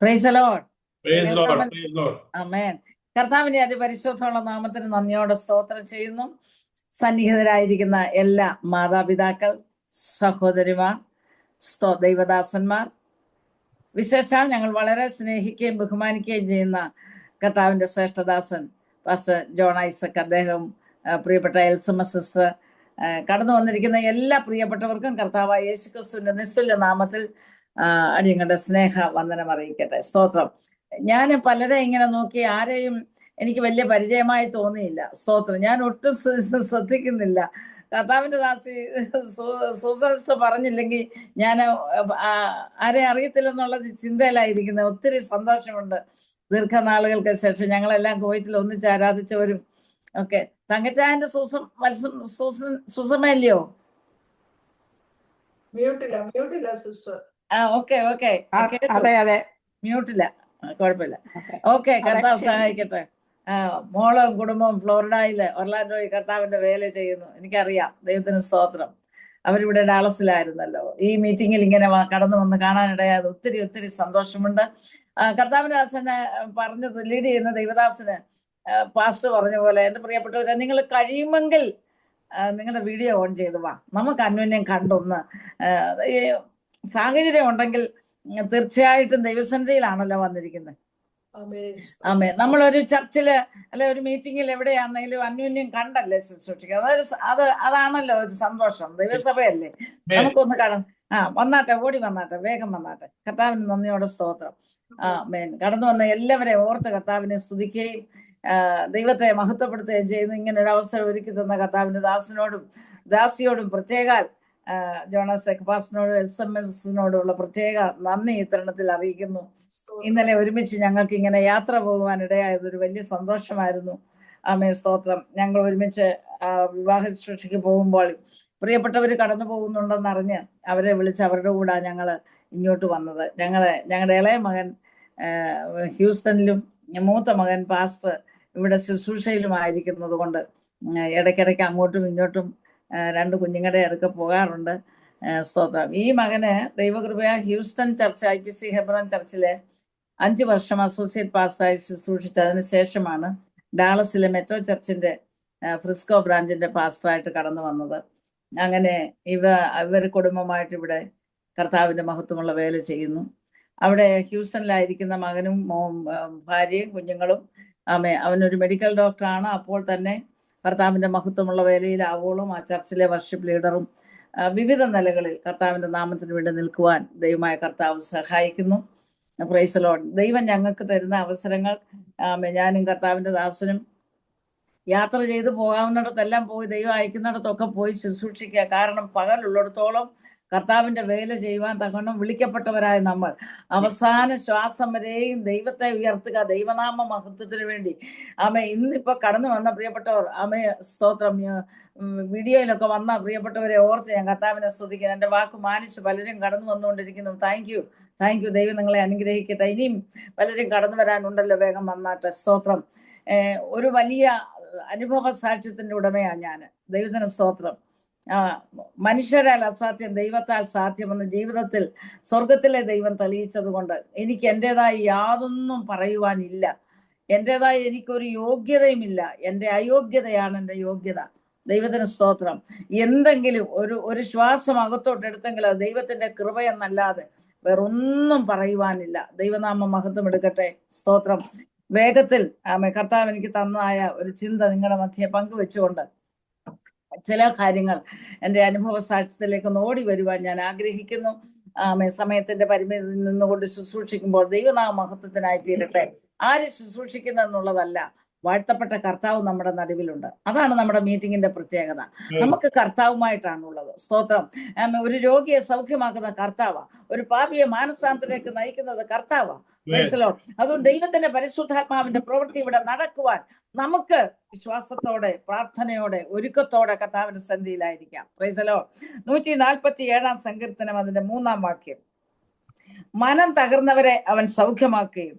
Price the Lord. Praise Lord. കേൾക്കാൻ Praise Lord. ആമേൻ. കർത്താവിന്റെ അതിപരിശുദ്ധമുള്ള നാമത്തിന് നന്ദിയോടെ സ്തോത്രം ചെയ്യുന്നു. സന്നിഹിതരായിരിക്കുന്ന എല്ലാ മാതാപിതാക്കൾ, സഹോദരിമാർ, ദൈവദാസന്മാർ, വിശേഷാൽ ഞങ്ങൾ വളരെ സ്നേഹിക്കുകയും ബഹുമാനിക്കുകയും ചെയ്യുന്ന കർത്താവിന്റെ ശ്രേഷ്ഠദാസൻ പാസ്റ്റർ ജോൺ ഐസക്, അദ്ദേഹം, പ്രിയപ്പെട്ട എൽസമ്മ സിസ്റ്റർ, കടന്നു വന്നിരിക്കുന്ന എല്ലാ പ്രിയപ്പെട്ടവർക്കും കർത്താവായ യേശുക്രിസ്തുവിന്റെ നിസ്തുല്യ നാമത്തിൽ അടിയങ്ങളുടെ സ്നേഹ വന്ദനം അറിയിക്കട്ടെ. സ്തോത്രം. ഞാൻ പലരെ ഇങ്ങനെ നോക്കി ആരെയും എനിക്ക് വലിയ പരിചയമായി തോന്നിയില്ല. സ്തോത്രം. ഞാൻ ഒട്ടും ശ്രദ്ധിക്കുന്നില്ല. കർത്താവിന്റെ ദാസി സൂസൻ പറഞ്ഞില്ലെങ്കിൽ ഞാൻ ആരെ അറിയത്തില്ലെന്നുള്ള ചിന്തയിലായിരിക്കുന്നത്. ഒത്തിരി സന്തോഷമുണ്ട്. ദീർഘനാളുകൾക്ക് ശേഷം ഞങ്ങളെല്ലാം കുവൈറ്റിൽ ഒന്നിച്ച് ആരാധിച്ചവരും ഒക്കെ. തങ്കച്ചായന്റെ സുസമല്ലയോ? ഓക്കെ ഓക്കെ, മ്യൂട്ടില്ല, കുഴപ്പമില്ല. ഓക്കെ, കർത്താവ് സഹായിക്കട്ടെ. മോളും കുടുംബവും ഫ്ലോറിഡയില് ഒർലാൻഡോയിൽ കർത്താവിന്റെ വേല ചെയ്യുന്നു. എനിക്കറിയാം. ദൈവത്തിന് സ്തോത്രം. അവരിവിടെ ഡാളസിലായിരുന്നല്ലോ. ഈ മീറ്റിങ്ങിൽ ഇങ്ങനെ കടന്നു വന്ന് കാണാനിടയായത് ഒത്തിരി ഒത്തിരി സന്തോഷമുണ്ട്. കർത്താവിന്റെ ദാസനെ പറഞ്ഞത് ലീഡ് ചെയ്യുന്ന ദൈവദാസന് പാസ്റ്റർ പറഞ്ഞ പോലെ, എൻ്റെ പ്രിയപ്പെട്ടവരെ, നിങ്ങൾ കഴിയുമെങ്കിൽ നിങ്ങളുടെ വീഡിയോ ഓൺ ചെയ്തു വാ, നമുക്ക് അന്യോന്യം കണ്ടൊന്ന്. സാഹചര്യം ഉണ്ടെങ്കിൽ തീർച്ചയായിട്ടും ദൈവസന്നിധിയിലാണല്ലോ വന്നിരിക്കുന്നത്. ആമേ. നമ്മളൊരു ചർച്ചില് അല്ലെ ഒരു മീറ്റിങ്ങിൽ എവിടെയാണെങ്കിലും അന്യോന്യം കണ്ടല്ലേ ശുശ്രൂഷിക്കുക. അതാണല്ലോ ഒരു സന്തോഷം. ദൈവസഭയല്ലേ, നമുക്കൊന്ന് കാണാം. വന്നാട്ടെ, ഓടി വന്നാട്ടെ, വേഗം വന്നാട്ടെ. കർത്താവിന് നന്ദിയോടെ സ്തോത്രം. കടന്നു വന്ന എല്ലാവരെയും ഓർത്ത് കർത്താവിനെ സ്തുതിക്കുകയും ദൈവത്തെ മഹത്വപ്പെടുത്തുകയും ചെയ്യുന്നു. ഇങ്ങനെ ഒരു അവസരം ഒരുക്കി തന്ന കർത്താവിന്റെ ദാസനോടും ദാസിയോടും പ്രത്യേകാൽ ജോണസ് പാസ്റ്ററിനോടും എൽസമ്മസിനോടുള്ള പ്രത്യേക നന്ദി ഈ തരുണത്തിൽ അറിയിക്കുന്നു. ഇന്നലെ ഒരുമിച്ച് ഞങ്ങൾക്ക് ഇങ്ങനെ യാത്ര പോകുവാൻ ഇടയായത് ഒരു വലിയ സന്തോഷമായിരുന്നു. ആമേ, സ്തോത്രം. ഞങ്ങൾ ഒരുമിച്ച് വിവാഹ ശുശ്രൂഷയ്ക്ക് പോകുമ്പോൾ പ്രിയപ്പെട്ടവർ കടന്നു പോകുന്നുണ്ടെന്നറിഞ്ഞ് അവരെ വിളിച്ച് അവരുടെ കൂടെ ഞങ്ങൾ ഇങ്ങോട്ട് വന്നത്. ഞങ്ങളുടെ ഇളയ മകൻ ഹ്യൂസ്റ്റണിലും മൂത്ത മകൻ പാസ്റ്റർ ഇവിടെ ശുശ്രൂഷയിലുമായിരിക്കുന്നത് കൊണ്ട് ഇടയ്ക്കിടയ്ക്ക് അങ്ങോട്ടും ഇങ്ങോട്ടും രണ്ട് കുഞ്ഞുങ്ങളുടെ അടുക്ക പോകാറുണ്ട്. സ്തോത്രം. ഈ മകന് ദൈവകൃപയാ ഹ്യൂസ്റ്റൺ ചർച്ച് IPC ഹെബ്രോൻ ചർച്ചിലെ 5 വർഷം അസോസിയേറ്റ് പാസ്റ്ററായി ശുശ്രൂഷിച്ചതിന് ശേഷമാണ് ഡാളസിലെ മെട്രോ ചർച്ചിന്റെ ഫ്രിസ്കോ ബ്രാഞ്ചിന്റെ പാസ്റ്ററായിട്ട് കടന്നു വന്നത്. അങ്ങനെ ഇവർ കുടുംബമായിട്ട് ഇവിടെ കർത്താവിന്റെ മഹത്വമുള്ള വേല ചെയ്യുന്നു. അവിടെ ഹ്യൂസ്റ്റണിലായിരിക്കുന്ന മകനും ഭാര്യയും കുഞ്ഞുങ്ങളും, അവനൊരു മെഡിക്കൽ ഡോക്ടറാണ്. അപ്പോൾ തന്നെ കർത്താവിന്റെ മഹത്വമുള്ള വേലയിലാവോളും ആ ചർച്ചിലെ വർഷിപ്പ് ലീഡറും വിവിധ നിലകളിൽ കർത്താവിന്റെ നാമത്തിന് വേണ്ടി നിൽക്കുവാൻ ദൈവമായ കർത്താവ് സഹായിക്കുന്നു. Price the Lord. ദൈവം ഞങ്ങൾക്ക് തരുന്ന അവസരങ്ങൾ, ഞാനും കർത്താവിന്റെ ദാസനും യാത്ര ചെയ്ത് പോകാവുന്നിടത്തെല്ലാം പോയി, ദൈവം അയക്കുന്നിടത്തൊക്കെ പോയി ശുശ്രൂഷിക്കുക. കാരണം പകലുള്ളിടത്തോളം കർത്താവിന്റെ വേല ചെയ്യുവാൻ തക്കണം വിളിക്കപ്പെട്ടവരായ നമ്മൾ അവസാന ശ്വാസം വരെയും ദൈവത്തെ ഉയർത്തുക, ദൈവനാമ മഹത്വത്തിന് വേണ്ടി. ഇന്നിപ്പോ കടന്നു വന്ന പ്രിയപ്പെട്ടവർ, സ്തോത്രം, വീഡിയോയിലൊക്കെ വന്ന പ്രിയപ്പെട്ടവരെ ഓർത്ത് ഞാൻ കർത്താവിനെ സ്തുതിക്കുന്നു. എൻ്റെ വാക്ക് മാനിച്ച് പലരും കടന്നു വന്നുകൊണ്ടിരിക്കുന്നു. Thank you. ദൈവം നിങ്ങളെ അനുഗ്രഹിക്കട്ടെ. ഇനിയും പലരും കടന്നു വരാനുണ്ടല്ലോ, വേഗം വന്നാട്ടെ. സ്തോത്രം. ഒരു വലിയ അനുഭവ സാക്ഷ്യത്തിന്റെ ഉടമയാണ് ഞാൻ. ദൈവത്തിന് സ്തോത്രം. മനുഷ്യരാൽ അസാധ്യം ദൈവത്താൽ സാധ്യമെന്ന് ജീവിതത്തിൽ സ്വർഗത്തിലെ ദൈവം തെളിയിച്ചത് കൊണ്ട് എനിക്ക് എൻ്റെതായി യാതൊന്നും പറയുവാനില്ല. എൻ്റെതായി എനിക്കൊരു യോഗ്യതയുമില്ല. എൻ്റെ അയോഗ്യതയാണ് എൻ്റെ യോഗ്യത. ദൈവത്തിന് സ്തോത്രം. എന്തെങ്കിലും ഒരു ശ്വാസം അകത്തോട്ടെടുത്തെങ്കിൽ അത് ദൈവത്തിന്റെ കൃപയെന്നല്ലാതെ വേറൊന്നും പറയുവാനില്ല. ദൈവനാമം മഹത്വം എടുക്കട്ടെ. സ്തോത്രം. വേഗത്തിൽ കർത്താവ് എനിക്ക് തന്നതായ ഒരു ചിന്ത നിങ്ങളുടെ മധ്യേ പങ്കുവെച്ചുകൊണ്ട് ചില കാര്യങ്ങൾ എൻ്റെ അനുഭവ സാക്ഷ്യത്തിലേക്ക് ഓടി വരുവാൻ ഞാൻ ആഗ്രഹിക്കുന്നു. സമയത്തിന്റെ പരിമിതി നിന്നുകൊണ്ട് ശുശ്രൂഷിക്കുമ്പോൾ ദൈവനാമ മഹത്വത്തിനായി തീരട്ടെ. ആര് ശുശ്രൂഷിക്കുന്നെന്നുള്ളതല്ല, വാഴ്ത്തപ്പെട്ട കർത്താവ് നമ്മുടെ നടുവിലുണ്ട്. അതാണ് നമ്മുടെ മീറ്റിങ്ങിന്റെ പ്രത്യേകത. നമുക്ക് കർത്താവുമായിട്ടാണുള്ളത്. സ്തോത്രം. ഒരു രോഗിയെ സൗഖ്യമാക്കുന്ന കർത്താവാ, ഒരു പാപിയെ മാനസാന്തരത്തിലേക്ക് നയിക്കുന്നത് കർത്താവാ. അതുകൊണ്ട് ദൈവത്തിന്റെ പരിശുദ്ധാത്മാവിന്റെ പ്രവൃത്തി ഇവിടെ നടക്കുവാൻ നമുക്ക് വിശ്വാസത്തോടെ, പ്രാർത്ഥനയോടെ, ഒരുക്കത്തോടെ കർത്താവിന്റെ സന്നിധിയിലായിരിക്കാം. Price the Lord. 147 സങ്കീർത്തനം അതിന്റെ 3-ാം വാക്യം. മനം തകർന്നവരെ അവൻ സൗഖ്യമാക്കുകയും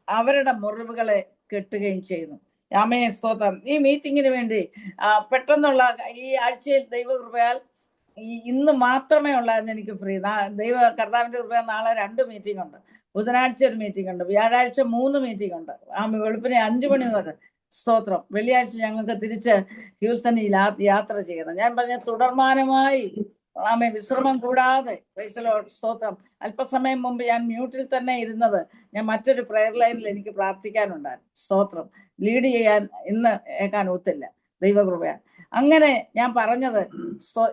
അവരുടെ മുറിവുകളെ കെട്ടുകയും ചെയ്യുന്നു. സ്തോത്രം. ഈ മീറ്റിങ്ങിന് വേണ്ടി പെട്ടെന്നുള്ള ഈ ആഴ്ചയിൽ ദൈവകൃപയാൽ ഇന്ന് മാത്രമേ ഉള്ളായിരുന്നു എനിക്ക് ഫ്രീ. ദൈവ കർത്താവിന്റെ കൃപ നാളെ 2 മീറ്റിംഗ് ഉണ്ട്. ബുധനാഴ്ച ഒരു മീറ്റിംഗ് ഉണ്ട്, വ്യാഴാഴ്ച 3 മീറ്റിംഗ് ഉണ്ട്. വെളുപ്പിനെ 5 മണി മുതൽ. സ്തോത്രം. വെള്ളിയാഴ്ച ഞങ്ങൾക്ക് തിരിച്ച് ഹ്യൂസ്റ്റണിൽ യാത്ര ചെയ്യണം. ഞാൻ പറഞ്ഞ തുടർമാനമായി വിശ്രമം കൂടാതെ. Price the Lord. സ്തോത്രം. അല്പസമയം മുമ്പ് ഞാൻ മ്യൂട്ടിൽ തന്നെ ഇരുന്നത്, ഞാൻ മറ്റൊരു പ്രെയർ ലൈനിൽ എനിക്ക് പ്രാർത്ഥിക്കാനുണ്ടായിരുന്നു. സ്തോത്രം. ലീഡ് ചെയ്യാൻ ഇന്ന് ഏക്കാൻ ഒത്തില്ല, ദൈവകൃപയാണ്. അങ്ങനെ ഞാൻ പറഞ്ഞത്,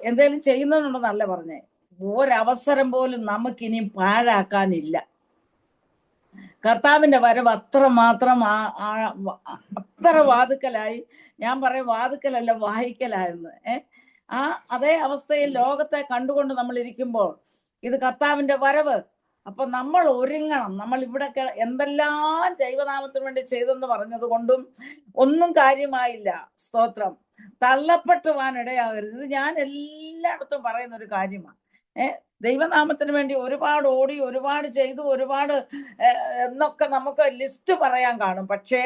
എന്തേലും ചെയ്യുന്നതെന്നുണ്ടെന്നല്ല പറഞ്ഞേ, ഒരവസരം പോലും നമുക്കിനിയും പാഴാക്കാനില്ല. കർത്താവിന്റെ വരവ് അത്രമാത്രം അത്ര വാതുക്കലായി. ഞാൻ പറയും വാതുക്കലല്ല, വായിക്കലായിരുന്നു. അതേ അവസ്ഥയിൽ ലോകത്തെ കണ്ടുകൊണ്ട് നമ്മൾ ഇരിക്കുമ്പോൾ ഇത് കർത്താവിന്റെ വരവ്. അപ്പൊ നമ്മൾ ഒരുങ്ങണം. നമ്മൾ ഇവിടെ എന്തെല്ലാം ദൈവനാമത്തിന് വേണ്ടി ചെയ്തെന്ന് പറഞ്ഞത് കൊണ്ടും ഒന്നും കാര്യമായില്ല. സ്തോത്രം. തള്ളപ്പെട്ടു പോകാൻ ഇടയാകരുത്. ഇത് ഞാൻ എല്ലായിടത്തും പറയുന്ന ഒരു കാര്യമാണ്. ദൈവനാമത്തിന് വേണ്ടി ഒരുപാട് ഓടി, ഒരുപാട് ചെയ്തു, ഒരുപാട് എന്നൊക്കെ നമുക്ക് ലിസ്റ്റ് പറയാൻ കാണും. പക്ഷേ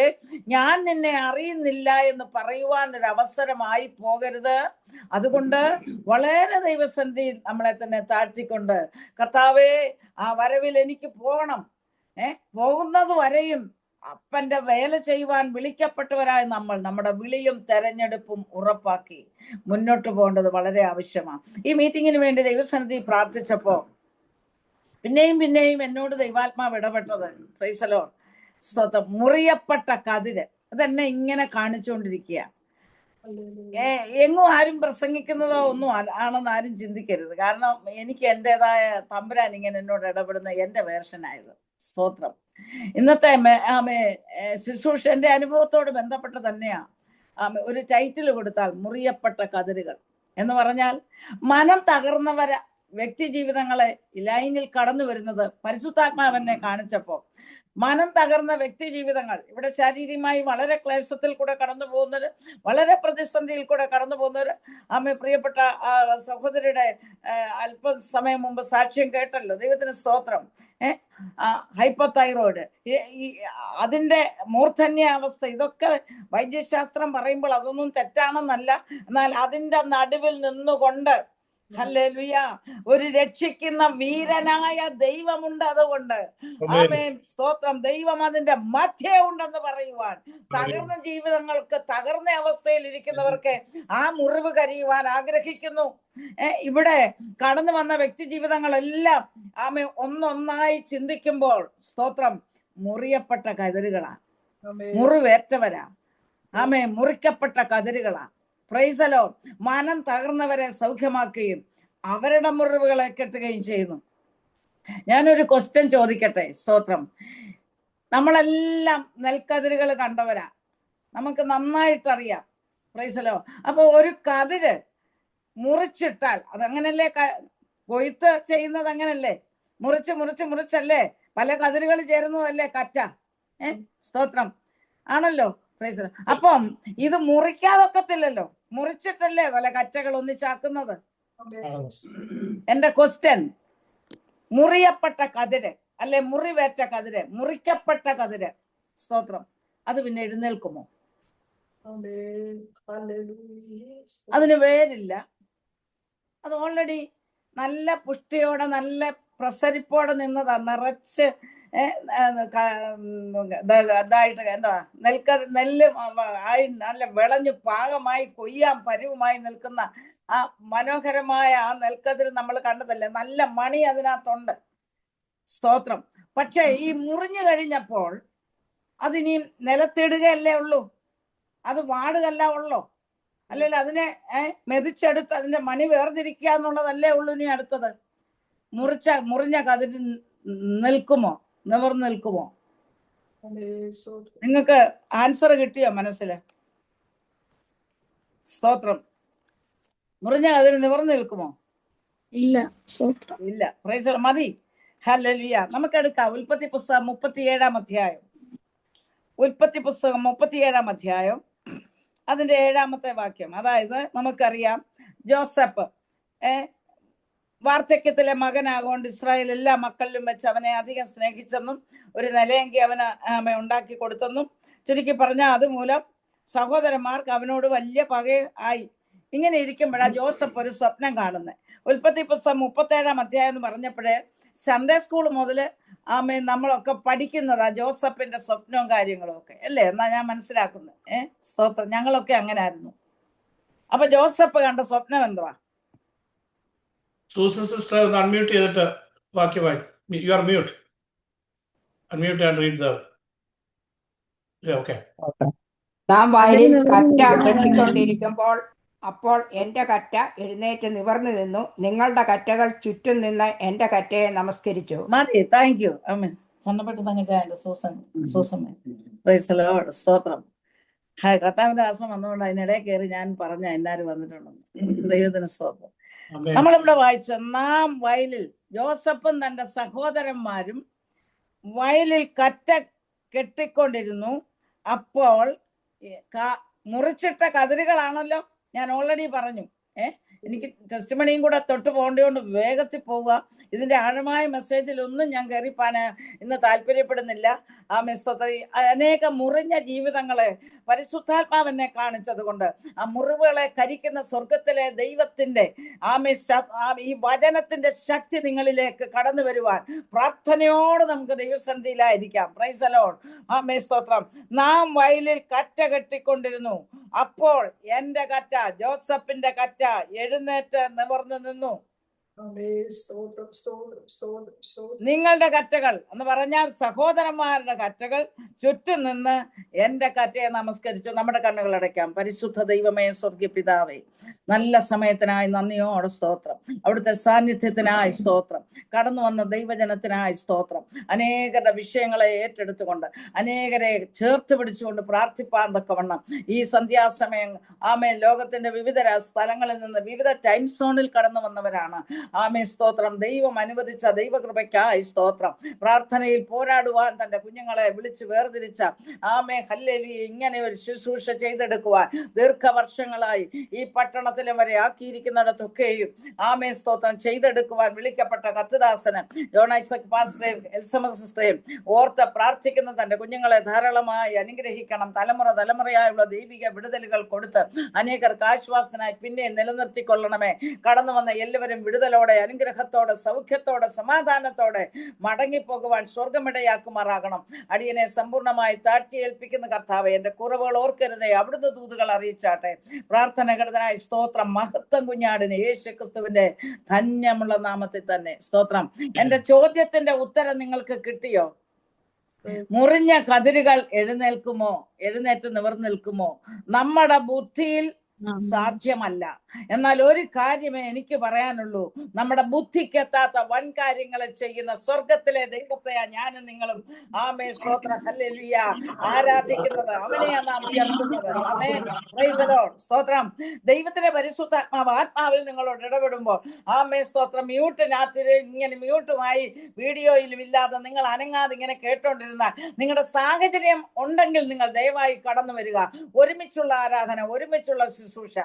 ഞാൻ നിന്നെ അറിയുന്നില്ല എന്ന് പറയുവാൻ ഒരു അവസരമായി പോകരുത്. അതുകൊണ്ട് വളരെ ദൈവസന്നിധിയിൽ നമ്മളെ തന്നെ താഴ്ത്തിക്കൊണ്ട്, കർത്താവേ, ആ വരവിൽ എനിക്ക് പോകണം. പോകുന്നത് വരെയും അപ്പന്റെ വേല ചെയ്യുവാൻ വിളിക്കപ്പെട്ടവരായ നമ്മൾ നമ്മുടെ വിളിയും തെരഞ്ഞെടുപ്പും ഉറപ്പാക്കി മുന്നോട്ട് പോകേണ്ടത് വളരെ ആവശ്യമാണ്. ഈ മീറ്റിങ്ങിന് വേണ്ടി ദൈവസന്നിധി പ്രാർത്ഥിച്ചപ്പോ പിന്നെയും എന്നോട് ദൈവാത്മാവ് ഇടപെട്ടത്, പ്രൈസ് ദി ലോർഡ്, സ്തോത്രം, മുറിയപ്പെട്ട കതിര്. അതെന്നെ ഇങ്ങനെ കാണിച്ചുകൊണ്ടിരിക്കുക. എങ്ങും ആരും പ്രസംഗിക്കുന്നതോ ഒന്നും ആണെന്ന് ആരും ചിന്തിക്കരുത്. കാരണം എനിക്ക് എന്റേതായ തമ്പുരാൻ ഇങ്ങനെ എന്നോട് ഇടപെടുന്ന എന്റെ വേർഷനായത്. സ്തോത്രം. ഇന്നത്തെ ശുശ്രൂഷ എന്റെ അനുഭവത്തോട് ബന്ധപ്പെട്ട് തന്നെയാ. ഒരു ടൈറ്റിൽ കൊടുത്താൽ മുറിയപ്പെട്ട കതിരുകൾ എന്ന് പറഞ്ഞാൽ, മനം തകർന്നവര വ്യക്തി ജീവിതങ്ങളെ ലൈനിൽ കടന്നു വരുന്നത് പരിശുദ്ധാത്മാവെന്നെ കാണിച്ചപ്പോ, മനം തകർന്ന വ്യക്തി ജീവിതങ്ങൾ, ഇവിടെ ശാരീരികമായി വളരെ ക്ലേശത്തിൽ കൂടെ കടന്നു പോകുന്നവര്, വളരെ പ്രതിസന്ധിയിൽ കൂടെ കടന്നു പോകുന്നവര്. പ്രിയപ്പെട്ട സഹോദരിയുടെ അല്പസമയം മുമ്പ് സാക്ഷ്യം കേട്ടല്ലോ. ദൈവത്തിന് സ്തോത്രം. ഹൈപ്പോതൈറോയിഡ്, അതിന്റെ മൂർധന്യാവസ്ഥ, ഇതൊക്കെ വൈദ്യശാസ്ത്രം പറയുമ്പോൾ അതൊന്നും തെറ്റാണെന്നല്ല. എന്നാൽ അതിന്റെ നടുവിൽ നിന്നുകൊണ്ട് ഹല്ലേലൂയ, ഒരു രക്ഷിക്കുന്ന വീരനായ ദൈവമുണ്ട്. അതുകൊണ്ട് ആമേൻ, സ്തോത്രം. ദൈവം അതിന്റെ മധ്യേ ഉണ്ടെന്ന് പറയുവാൻ, തകർന്ന ജീവിതങ്ങൾക്ക്, തകർന്ന അവസ്ഥയിൽ ഇരിക്കുന്നവർക്ക് ആ മുറിവ് കരിയുവാൻ ആഗ്രഹിക്കുന്നു. ഇവിടെ കടന്നു വന്ന വ്യക്തി ജീവിതങ്ങളെല്ലാം ഒന്നൊന്നായി ചിന്തിക്കുമ്പോൾ, സ്തോത്രം, മുറിയപ്പെട്ട കതിരുകളാ, മുറിവേറ്റവരാ. മുറിക്കപ്പെട്ട കതിരുകളാ. Praise the Lord. മനം തകർന്നവരെ സൗഖ്യമാക്കുകയും അവരുടെ മുറിവുകളെ കെട്ടുകയും ചെയ്യുന്നു. ഞാനൊരു ക്വസ്റ്റ്യൻ ചോദിക്കട്ടെ. സ്തോത്രം. നമ്മളെല്ലാം നെൽക്കതിരുകൾ കണ്ടവരാ, നമുക്ക് നന്നായിട്ടറിയാം. Praise the Lord. അപ്പൊ ഒരു കതിര് മുറിച്ചിട്ടാൽ അതങ്ങനല്ലേ, കൊയ്ത്ത് ചെയ്യുന്നത് അങ്ങനല്ലേ, മുറിച്ചല്ലേ പല കതിരുകൾ ചേരുന്നതല്ലേ കറ്റ. സ്തോത്രം ആണല്ലോ. Price the Lord. അപ്പം ഇത് മുറിക്കാതൊക്കത്തില്ലല്ലോ, മുറിച്ചിട്ടല്ലേ പല കറ്റകൾ ഒന്നിച്ചാക്കുന്നത്. എന്റെ ക്വസ്റ്റ്യൻ, മുറിയപ്പെട്ട കതിര് അല്ലെ മുറിവേറ്റ കതിര്, മുറിക്കപ്പെട്ട കതിര്, സ്തോത്രം, അത് പിന്നെ എഴുന്നേൽക്കുമോ? അതിന് വേരില്ല. അത് ഓൾറെഡി നല്ല പുഷ്ടിയോടെ, നല്ല പ്രസരിപ്പോടെ നിന്നതാ, നിറച്ച് ഇതായിട്ട് എന്താ നെല്ല് ആയി നല്ല വിളഞ്ഞു പാകമായി കൊയ്യാൻ പരുവുമായി നിൽക്കുന്ന ആ മനോഹരമായ ആ നെൽക്കതിര് നമ്മൾ കണ്ടതല്ലേ. നല്ല മണി അതിനകത്തുണ്ട്. സ്തോത്രം. പക്ഷെ ഈ മുറിഞ്ഞു കഴിഞ്ഞപ്പോൾ അതിനിയും നിലത്തിടുകയല്ലേ ഉള്ളൂ, അത് വാടുകല്ല ഉള്ളോ. അല്ലല്ലോ, അതിനെ മെതിച്ചെടുത്ത് അതിന്റെ മണി വേർതിരിക്കുക എന്നുള്ളതല്ലേ ഉള്ളൂ. ഇനി അടുത്തത് മുറിഞ്ഞ കതിര് നിൽക്കുമോ, നിവർന്നു നിൽക്കുമോ? നിങ്ങൾക്ക് ആൻസർ കിട്ടിയോ മനസ്സില്? സ്തോത്രം. മുറിഞ്ഞ കതിര് നിവർന്നു നിൽക്കുമോ? ഇല്ല. പ്രൈസ് മതി. ഹല്ലേലൂയ. നമുക്കെടുക്കാം ഉൽപ്പത്തി പുസ്തകം 37-ാം അധ്യായം. ഉൽപ്പത്തി പുസ്തകം 37-ാം അധ്യായം, അതിന്റെ 7-ാമത്തെ വാക്യം. അതായത് നമുക്കറിയാം, ജോസഫ് വാർദ്ധക്യത്തിലെ മകനാകൊണ്ട് ഇസ്രായേൽ എല്ലാ മക്കളിലും വെച്ച് അവനെ അധികം സ്നേഹിച്ചെന്നും ഒരു നിലയെങ്കിൽ അവന് ഉണ്ടാക്കി കൊടുത്തെന്നും, ചുരുക്കി പറഞ്ഞാൽ അതുമൂലം സഹോദരന്മാർക്ക് അവനോട് വലിയ പക ആയി. ഇങ്ങനെ ഇരിക്കുമ്പോഴാണ് ജോസഫ് ഒരു സ്വപ്നം കാണുന്നത്. ഉൽപ്പത്തി പുസ്തകം 37 അധ്യായം എന്ന് പറഞ്ഞപ്പോഴേ സൺഡേ സ്കൂൾ മുതൽ നമ്മളൊക്കെ പഠിക്കുന്നതാ ജോസഫിന്റെ സ്വപ്നവും കാര്യങ്ങളും ഒക്കെ അല്ലേ എന്നാ ഞാൻ മനസ്സിലാക്കുന്നത്. സ്തോത്രം. ഞങ്ങളൊക്കെ അങ്ങനെ ആയിരുന്നു. അപ്പൊ ജോസഫ് കണ്ട സ്വപ്നം എന്തുവാ? സൂസൻ സിസ്റ്റർ ഒന്ന് അൺമ്യൂട്ട് ചെയ്തിട്ട് വാക്യം വായിച്ചു. You are mute. Unmute and read the. Okay. നാം വയലിൽ കറ്റ കെട്ടിക്കൊണ്ടിരിക്കുമ്പോൾ അപ്പോൾ എന്റെ കറ്റ എഴുന്നേറ്റ് നിവർന്നു നിന്നു. നിങ്ങളുടെ കറ്റകൾ ചുറ്റും നിന്ന് എന്റെ കറ്റയെ നമസ്കരിച്ചു. മതി. Thank you. സണ്ണപ്പെട്ട് തങ്ങച്ചായ സൂസൻ. സ്തോത്രം. കർത്താവിന്റെ ദാസം വന്നുകൊണ്ട് അതിനിടയിൽ കയറി ഞാൻ പറഞ്ഞ എല്ലാരും വന്നിട്ടുണ്ടെന്ന്. ദൈവത്തിന് സ്തോത്രം. നമ്മളിവിടെ വായിച്ചു, നാം വയലിൽ, ജോസഫും തന്റെ സഹോദരന്മാരും വയലിൽ കറ്റ കെട്ടിക്കൊണ്ടിരുന്നു. അപ്പോൾ മുറിച്ചിട്ട കതിരുകളാണല്ലോ, ഞാൻ ഓൾറെഡി പറഞ്ഞു. എനിക്ക് ടെസ്റ്റിമണിയും കൂടെ തൊട്ട് പോകേണ്ടതുകൊണ്ട് വേഗത്തിൽ പോവുക. ഇതിന്റെ ആഴമായ മെസ്സേജിലൊന്നും ഞാൻ കയറിപ്പാൻ ഇന്ന് താല്പര്യപ്പെടുന്നില്ല. അനേക മുറിഞ്ഞ ജീവിതങ്ങളെ പരിശുദ്ധാത്മാവെന്നെ കാണിച്ചത് കൊണ്ട് ആ മുറിവുകളെ കരിക്കുന്ന സ്വർഗത്തിലെ ദൈവത്തിന്റെ ഈ വചനത്തിന്റെ ശക്തി നിങ്ങളിലേക്ക് കടന്നു വരുവാൻ പ്രാർത്ഥനയോട് നമുക്ക് ദൈവസന്നിധിയിലായിരിക്കാം. Price the Lord. സ്തോത്രം. നാം വയലിൽ കറ്റ കെട്ടിക്കൊണ്ടിരുന്നു. അപ്പോൾ എന്റെ കറ്റ, ജോസഫിന്റെ കറ്റ എഴുന്നേറ്റ് നിവർന്നു നിന്നു. നിങ്ങളുടെ കറ്റകൾ എന്ന് പറഞ്ഞാൽ സഹോദരന്മാരുടെ കറ്റകൾ ചുറ്റും നിന്ന് എന്റെ കറ്റയെ നമസ്കരിച്ചു. നമ്മുടെ കണ്ണുകൾ അടയ്ക്കാം. പരിശുദ്ധ ദൈവമേ, സ്വർഗീയ പിതാവേ, നല്ല സമയത്തിനായി നന്ദിയോടെ സ്തോത്രം. അവിടുത്തെ സാന്നിധ്യത്തിനായി സ്തോത്രം. കടന്നു വന്ന ദൈവജനത്തിനായി സ്തോത്രം. അനേകരുടെ വിഷയങ്ങളെ ഏറ്റെടുത്തുകൊണ്ട് അനേകരെ ചേർത്ത് പിടിച്ചുകൊണ്ട് പ്രാർത്ഥിപ്പാൻ തക്കവണ്ണം ഈ സന്ധ്യാസമയം ലോകത്തിന്റെ വിവിധ സ്ഥലങ്ങളിൽ നിന്ന് വിവിധ ടൈം സോണിൽ കടന്നു വന്നവരാണ്. സ്തോത്രം. ദൈവം അനുവദിച്ച ദൈവകൃപയ്ക്കായി സ്തോത്രം. പ്രാർത്ഥനയിൽ പോരാടുവാൻ തന്റെ കുഞ്ഞുങ്ങളെ വിളിച്ച് വേർതിരിച്ച ഹല്ലേലൂയ ഇങ്ങനെ ഒരു ശുശ്രൂഷ ചെയ്തെടുക്കുവാൻ ദീർഘവർഷങ്ങളായി ഈ പട്ടണത്തിലെ വരെ ആക്കിയിരിക്കുന്നിടത്തൊക്കെയും സ്തോത്രം ചെയ്തെടുക്കുവാൻ വിളിക്കപ്പെട്ട കർത്തദാസന് ജോൺ ഐസക് പാസ്റ്ററേയും എൽസമസ് സിസ്റ്ററേയും ഓർത്ത് പ്രാർത്ഥിക്കുന്ന തന്റെ കുഞ്ഞുങ്ങളെ ധാരാളമായി അനുഗ്രഹിക്കണം. തലമുറയായുള്ള ദൈവിക വിടുതലുകൾ കൊടുത്ത് അനേകർക്ക് ആശ്വാസത്തിനായി പിന്നെ നിലനിർത്തിക്കൊള്ളണമേ. കടന്നു വന്ന എല്ലാവരും വിടുതലോടെ, അനുഗ്രഹത്തോടെ, സൗഖ്യത്തോടെ, സമാധാനത്തോടെ മടങ്ങിപ്പോകുവാൻ സ്വർഗമിടയാക്കുമാറാകണം. അടിയനെ സമ്പൂർണ്ണമായി താഴ്ത്തിയേൽപ്പിക്കുന്ന കർത്താവേ, എന്റെ കുറവുകൾ ഓർക്കരുതേ. അവിടുന്ന് ദൂതുകൾ അറിയിച്ചാട്ടെ. പ്രാർത്ഥനകടനായി സ്തോത്രം. മഹത്വം കുഞ്ഞാടിന് യേശു ക്രിസ്തുവിന്റെ ധന്യമുള്ള നാമത്തിൽ തന്നെ സ്തോത്രം. എന്റെ ചോദ്യത്തിന്റെ ഉത്തരം നിങ്ങൾക്ക് കിട്ടിയോ? മുറിഞ്ഞ കതിരുകൾ എഴുന്നേറ്റ് നിവർന്നിൽക്കുമോ? നമ്മുടെ ബുദ്ധിയിൽ സാധ്യമല്ല. എന്നാൽ ഒരു കാര്യമേ എനിക്ക് പറയാനുള്ളൂ, നമ്മുടെ ബുദ്ധിക്കെത്താത്ത വൻ കാര്യങ്ങളെ ചെയ്യുന്ന സ്വർഗത്തിലെ ദൈവത്തെയാ ഞാനും നിങ്ങളും സ്തോത്ര ഹല്ലേലൂയ ആരാധിക്കുന്നത്. അവനെയാ നാം ഉയർത്തുന്നത്. ആമേൻ. Praise the Lord. സ്തോത്രം. ദൈവത്തിന്റെ പരിശുദ്ധാത്മാവ് ആത്മാവിൽ നിങ്ങളോട് ഇടപെടുമ്പോൾ സ്തോത്രം, മ്യൂട്ടിനകത്ത് ഇങ്ങനെ മ്യൂട്ടുമായി വീഡിയോയിലും ഇല്ലാതെ നിങ്ങൾ അനങ്ങാതെ ഇങ്ങനെ കേട്ടോണ്ടിരുന്നാൽ നിങ്ങളുടെ സാഹചര്യം ഉണ്ടെങ്കിൽ നിങ്ങൾ ദയവായി കടന്നു വരിക. ഒരുമിച്ചുള്ള ആരാധന, ഒരുമിച്ചുള്ള ശുശ്രൂഷ.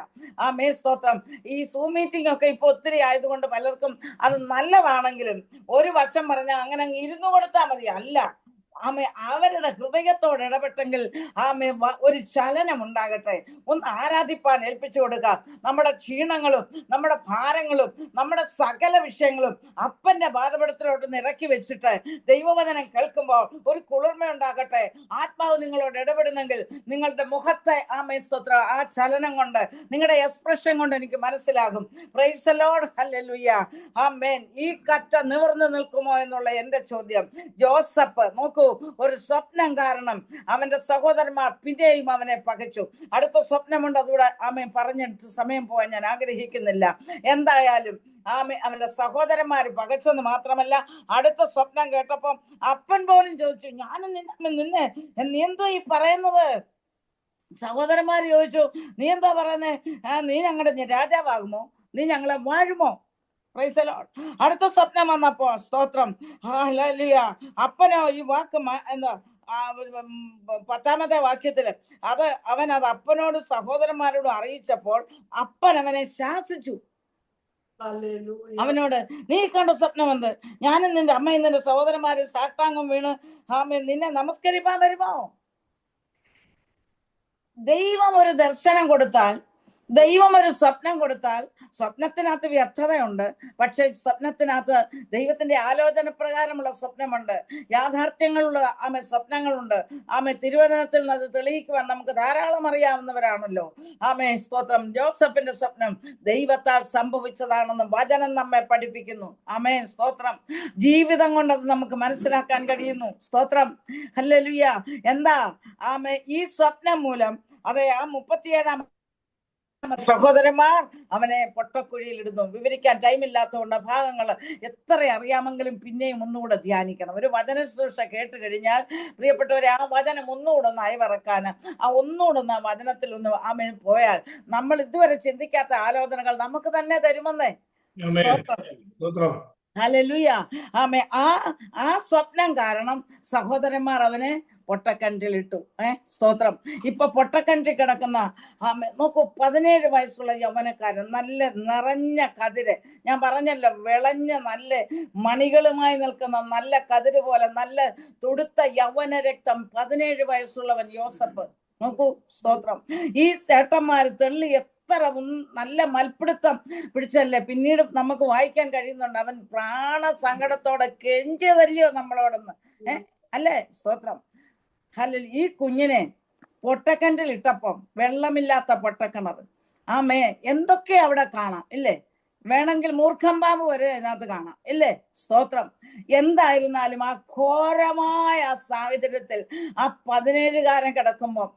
സ്തോത്രം. ഈ സൂം മീറ്റിംഗ് ഒക്കെ ഇപ്പൊ ഒത്തിരി ആയതുകൊണ്ട് പലർക്കും അത് നല്ലതാണെങ്കിലും ഒരു വശം പറഞ്ഞാൽ അങ്ങനെ ഇരുന്നു കൊടുത്താൽ മതി. അല്ല, അവരുടെ ഹൃദയത്തോട് ഇടപെട്ടെങ്കിൽ ഒരു ചലനം ഉണ്ടാകട്ടെ. ഒന്ന് ആരാധിപ്പാൻ ഏൽപ്പിച്ചു കൊടുക്കുക. നമ്മുടെ ക്ഷീണങ്ങളും നമ്മുടെ ഭാരങ്ങളും നമ്മുടെ സകല വിഷയങ്ങളും അപ്പന്റെ പാദപീഠത്തിലോട്ട് ഇറക്കി വെച്ചിട്ട് ദൈവവചനം കേൾക്കുമ്പോൾ ഒരു കുളിർമ ഉണ്ടാകട്ടെ. ആത്മാവ് നിങ്ങളോട് ഇടപെടുന്നെങ്കിൽ നിങ്ങളുടെ മുഖത്തെ സ്തോത്ര ആ ചലനം കൊണ്ട്, നിങ്ങളുടെ എക്സ്പ്രഷൻ കൊണ്ട് എനിക്ക് മനസ്സിലാകും. Price the Lord. ഹല്ലേലൂയ. ആമേൻ. ഈ കറ്റ നിവർന്നു നിൽക്കുമോ എന്നുള്ള എന്റെ ചോദ്യം. ജോസഫ് നോക്കൂ, ഒരു സ്വപ്നം കാരണം അവന്റെ സഹോദരന്മാർ പിന്നെയും അവനെ പകച്ചു. അടുത്ത സ്വപ്നമുണ്ട്, അതുകൂടെ പറഞ്ഞെടുത്ത് സമയം പോകാൻ ഞാൻ ആഗ്രഹിക്കുന്നില്ല. എന്തായാലും അവന്റെ സഹോദരന്മാര് പകച്ചെന്ന് മാത്രമല്ല, അടുത്ത സ്വപ്നം കേട്ടപ്പം അപ്പൻ പോലും ചോദിച്ചു, ഞാനും നിന്നെ നീ എന്തോ ഈ പറയുന്നത്? സഹോദരന്മാര് ചോദിച്ചു, നീ എന്താ പറയുന്നേ? നീ ഞങ്ങളുടെ രാജാവാകുമോ? നീ ഞങ്ങളെ വാഴുമോ? Price the Lord. അടുത്ത സ്വപ്നം വന്നപ്പോ സ്തോത്രം ഹല്ലേലൂയ അപ്പനോ ഈ വാക്ക് എന്താ 10ാമത്തെ വാക്യത്തില് അവൻ അത് അപ്പനോടും സഹോദരന്മാരോടും അറിയിച്ചപ്പോൾ അപ്പൻ അവനെ ശാസിച്ചു. അവനോട്, നീ കണ്ട സ്വപ്നം എന്ത്? ഞാനും നിന്റെ അമ്മയും നിന്റെ സഹോദരന്മാരും സാഷ്ടാംഗം വീണ് നിന്നെ നമസ്കരിപ്പാൻ വരുമോ? ദൈവം ഒരു ദർശനം കൊടുത്താൽ ദൈവം ഒരു സ്വപ്നം കൊടുത്താൽ സ്വപ്നത്തിനകത്ത് വ്യർത്ഥതയുണ്ട്. പക്ഷെ സ്വപ്നത്തിനകത്ത് ദൈവത്തിന്റെ ആലോചന പ്രകാരമുള്ള സ്വപ്നമുണ്ട്, യാഥാർത്ഥ്യങ്ങളുള്ള സ്വപ്നങ്ങളുണ്ട്. തിരുവചനത്തിൽ നിന്ന് അത് തെളിയിക്കുവാൻ നമുക്ക് ധാരാളം അറിയാവുന്നവരാണല്ലോ. സ്തോത്രം. ജോസഫിന്റെ സ്വപ്നം ദൈവത്താൽ സംഭവിച്ചതാണെന്ന് വചനം നമ്മെ പഠിപ്പിക്കുന്നു. സ്തോത്രം. ജീവിതം കൊണ്ട് അത് നമുക്ക് മനസ്സിലാക്കാൻ കഴിയുന്നു. സ്തോത്രം. ഹല്ലേലൂയ. എന്താ ഈ സ്വപ്നം മൂലം അതെ 37 സഹോദരന്മാർ അവനെ പൊട്ടക്കുഴിയിൽ ഇടുന്നു. വിവരിക്കാൻ ടൈമില്ലാത്തതുകൊണ്ട് ഭാഗങ്ങൾ എത്ര അറിയാമെങ്കിലും പിന്നെയും ഒന്നുകൂടെ ധ്യാനിക്കണം. ഒരു വചന ശുശ്രൂഷ കേട്ട് കഴിഞ്ഞാൽ പ്രിയപ്പെട്ടവരെ, ആ വചനം ഒന്നുകൂടെ ഒന്ന് അയവിറക്കാൻ, ഒന്നുകൂടെ ഒന്ന് ആ വചനത്തിൽ ഒന്ന് പോയാൽ നമ്മൾ ഇതുവരെ ചിന്തിക്കാത്ത ആലോചനകൾ നമുക്ക് തന്നെ തരുമെന്നേ. ഹല്ലേലൂയ. ആ സ്വപ്നം കാരണം സഹോദരന്മാർ അവനെ പൊട്ടക്കിണറ്റിലിട്ടു. സ്തോത്രം. ഇപ്പൊ പൊട്ടക്കിണറ്റിൽ കിടക്കുന്ന നോക്കൂ, 17 വയസ്സുള്ള യൗവനക്കാരൻ, നല്ല നിറഞ്ഞ കതിര്, ഞാൻ പറഞ്ഞല്ലോ, വിളഞ്ഞ നല്ല മണികളുമായി നിൽക്കുന്ന നല്ല കതിര് പോലെ നല്ല തുടുത്ത യൗവന രക്തം, 17 വയസ്സുള്ളവൻ യോസഫ്. നോക്കൂ, സ്തോത്രം. ഈ ചേട്ടന്മാര് തെള്ളി എത്ര നല്ല മൽപ്പിടുത്തം പിടിച്ചല്ലേ പിന്നീട് നമുക്ക് വായിക്കാൻ കഴിയുന്നുണ്ട്. അവൻ പ്രാണസങ്കടത്തോടെ കെഞ്ചതല്ലയോ നമ്മളോടൊന്ന്, അല്ലേ? സ്തോത്രം. ഈ കുഞ്ഞിനെ പൊട്ടക്കിണറ്റിൽ ഇട്ടപ്പം, വെള്ളമില്ലാത്ത പൊട്ടക്കിണർ, എന്തൊക്കെ അവിടെ കാണാം ഇല്ലേ? വേണമെങ്കിൽ മൂർഖമ്പാമ്പ് വരെ അതിനകത്ത് കാണാം ഇല്ലേ? സ്തോത്രം. എന്തായിരുന്നാലും ആ ഘോരമായ സാഹചര്യത്തിൽ ആ 17കാരൻ കിടക്കുമ്പോൾ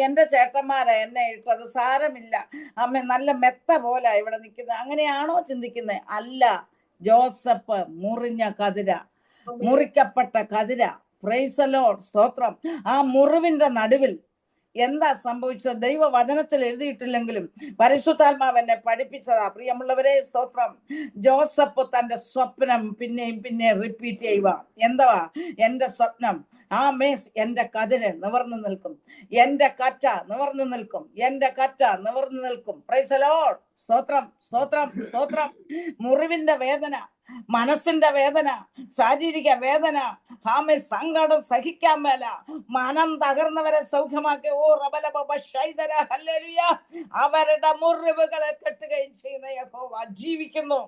എന്റെ ചേട്ടന്മാരെ എന്നെ ഇട്ടത് സാരമില്ല, നല്ല മെത്ത പോലെ ഇവിടെ നിൽക്കുന്നത്, അങ്ങനെയാണോ ചിന്തിക്കുന്നത്? അല്ല. ജോസഫ് മുറിഞ്ഞ കതിര, മുറിക്കപ്പെട്ട കതിര. Praise the Lord. സ്തോത്രം. ആ മുറിവിന്റെ നടുവിൽ എന്താ സംഭവിച്ചത്? ദൈവവചനത്തിൽ എഴുതിയിട്ടില്ലെങ്കിലും പരിശുദ്ധാത്മാവ് എന്നെ പഠിപ്പിച്ചതാ. പ്രിയമുള്ളവരെ, സ്തോത്രം. ജോസഫ് തന്റെ സ്വപ്നം പിന്നെയും റിപ്പീറ്റ് ചെയ്യുക. എന്താ? എന്റെ സ്വപ്നം എന്റെ കതിര് നിവർന്നു നിൽക്കും, എന്റെ കറ്റ നിവർന്നു നിൽക്കും, എന്റെ കറ്റ നിവർന്നു നിൽക്കും. Price the Lord. സ്തോത്രം, സ്തോത്രം, സ്തോത്രം. മുറിവിന്റെ വേദന, മനസ്സിന്റെ വേദന, ശാരീരിക വേദന, സങ്കടം സഹിക്കാൻ മേല, മനം തകർന്നവരെ സൗഖ്യമാക്കി അവരുടെ മുറിവുകളെ കെട്ടുകയും ചെയ്യുന്ന യഹോവ ജീവിക്കുന്നു.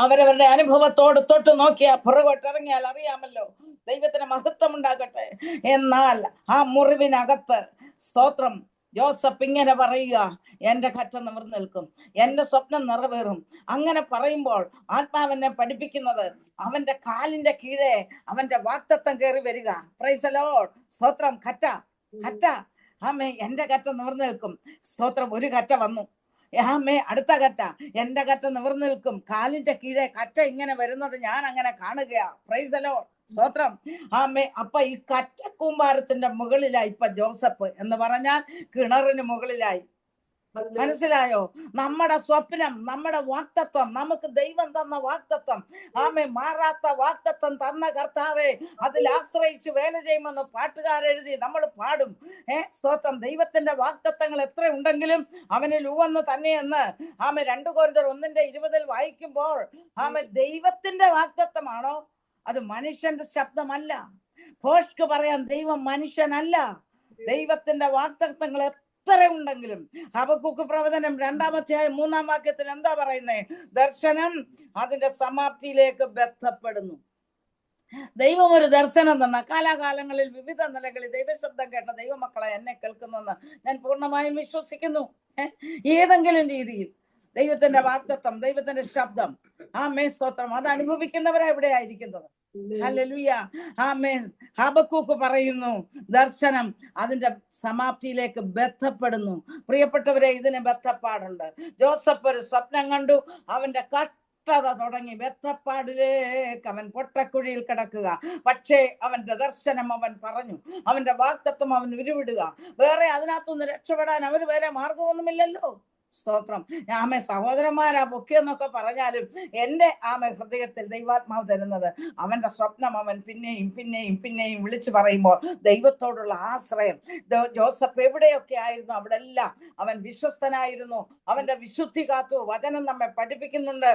അവരവരുടെ അനുഭവത്തോട് തൊട്ട് നോക്കിയാൽ പുറകോട്ടിറങ്ങിയാൽ അറിയാമല്ലോ. ദൈവത്തിന് മഹത്വം ഉണ്ടാകട്ടെ. എന്നാൽ ആ മുറിവിനകത്ത്, സ്തോത്രം, ജോസഫ് ഇങ്ങനെ പറയുക, എന്റെ കറ്റ നിവർന്നു നിൽക്കും, എന്റെ സ്വപ്നം നിറവേറും. അങ്ങനെ പറയുമ്പോൾ ആത്മാവെന്നെ പഠിപ്പിക്കുന്നത് അവന്റെ കാലിന്റെ കീഴെ അവന്റെ വാഗ്ദത്തം കയറി വരിക. Price the Lord. സ്തോത്രം. കറ്റ എന്റെ കറ്റ നിവർന്നു നിൽക്കും. സ്തോത്രം. ഒരു കറ്റ വന്നു. അടുത്ത കറ്റ, എന്റെ കറ്റ നിവർന്നു നിൽക്കും. കാലിന്റെ കീഴെ കറ്റ ഇങ്ങനെ വരുന്നത് ഞാൻ അങ്ങനെ കാണുകയാ. Price the Lord. സ്തോത്രം. അപ്പൊ ഈ കറ്റ കൂമ്പാരത്തിന്റെ മുകളിലായി ഇപ്പൊ ജോസഫ് എന്ന് പറഞ്ഞാൽ കിണറിന് മുകളിലായി. മനസ്സിലായോ? നമ്മുടെ സ്വപ്നം, നമ്മുടെ വാഗ്ദത്തം, നമുക്ക് ദൈവം തന്ന വാഗ്ദത്തം, മാറാത്ത വാഗ്ദത്തം തന്ന കർത്താവേ, അതിൽ ആശ്രയിച്ച് വേല ചെയ്യുമെന്ന് പാട്ടുകാരെഴുതി നമ്മൾ പാടും. സ്തോത്രം. ദൈവത്തിന്റെ വാഗ്ദത്തങ്ങൾ എത്ര ഉണ്ടെങ്കിലും അവനിൽ ഊവെന്ന് തന്നെയെന്ന് 2 കൊരിന്ത്യർ 1:20 വായിക്കുമ്പോൾ ദൈവത്തിന്റെ വാഗ്ദത്തമാണോ? അത് മനുഷ്യന്റെ ശബ്ദമല്ല. ഭോഷ്ക്ക് പറയാൻ ദൈവം മനുഷ്യനല്ല. ദൈവത്തിന്റെ വാഗ്ദത്തങ്ങൾ എത്ര ഉണ്ടെങ്കിലും ഹബക്കൂക്ക് പ്രവചനം 2-ാം അധ്യായം 3-ാം വാക്യത്തിൽ എന്താ പറയുന്നേ? ദർശനം അതിന്റെ സമാപ്തിയിലേക്ക് ബന്ധപ്പെടുന്നു. ദൈവം ഒരു ദർശനം തന്ന കാലാകാലങ്ങളിൽ വിവിധ നിലകളിൽ ദൈവശബ്ദം കേട്ട ദൈവമക്കളെ എന്നെ കേൾക്കുന്നെന്ന് ഞാൻ പൂർണ്ണമായും വിശ്വസിക്കുന്നു. ഏതെങ്കിലും രീതിയിൽ ദൈവത്തിന്റെ വാഗ്ദത്തം, ദൈവത്തിന്റെ ശബ്ദം, സ്തോത്രം, അത് അനുഭവിക്കുന്നവരാ ഇവിടെ ആയിരിക്കുന്നത്. ഹല്ലേലൂയ. ഹബക്കൂക്ക് പറയുന്നു, ദർശനം അതിന്റെ സമാപ്തിയിലേക്ക് ബന്ധപ്പെടുന്നു. പ്രിയപ്പെട്ടവരെ, ഇതിന് ബന്ധപ്പാടുണ്ട്. ജോസഫ് ഒരു സ്വപ്നം കണ്ടു, അവന്റെ കഷ്ടത തുടങ്ങി. ബന്ധപ്പാടിലേക്ക് അവൻ പൊട്ടക്കുഴിയിൽ കിടക്കുക. പക്ഷേ അവന്റെ ദർശനം അവൻ പറഞ്ഞു, അവന്റെ വാഗ്ദത്തം അവൻ ഉരുവിടുക. വേറെ അതിനകത്തുനിന്ന് രക്ഷപ്പെടാൻ അവന് വേറെ മാർഗമൊന്നുമില്ലല്ലോ. സ്തോത്രം. സഹോദരന്മാരാ പൊക്കിയെന്നൊക്കെ പറഞ്ഞാലും എൻ്റെ ഹൃദയത്തിൽ ദൈവാത്മാവ് തരുന്നത് അവന്റെ സ്വപ്നം അവൻ പിന്നെയും വിളിച്ചു പറയുമ്പോൾ ദൈവത്തോടുള്ള ആശ്രയം. ജോസഫ് എവിടെയൊക്കെ ആയിരുന്നു അവിടെ എല്ലാം അവൻ വിശ്വസ്തനായിരുന്നു. അവന്റെ വിശുദ്ധി കാത്തു. വചനം നമ്മെ പഠിപ്പിക്കുന്നുണ്ട്.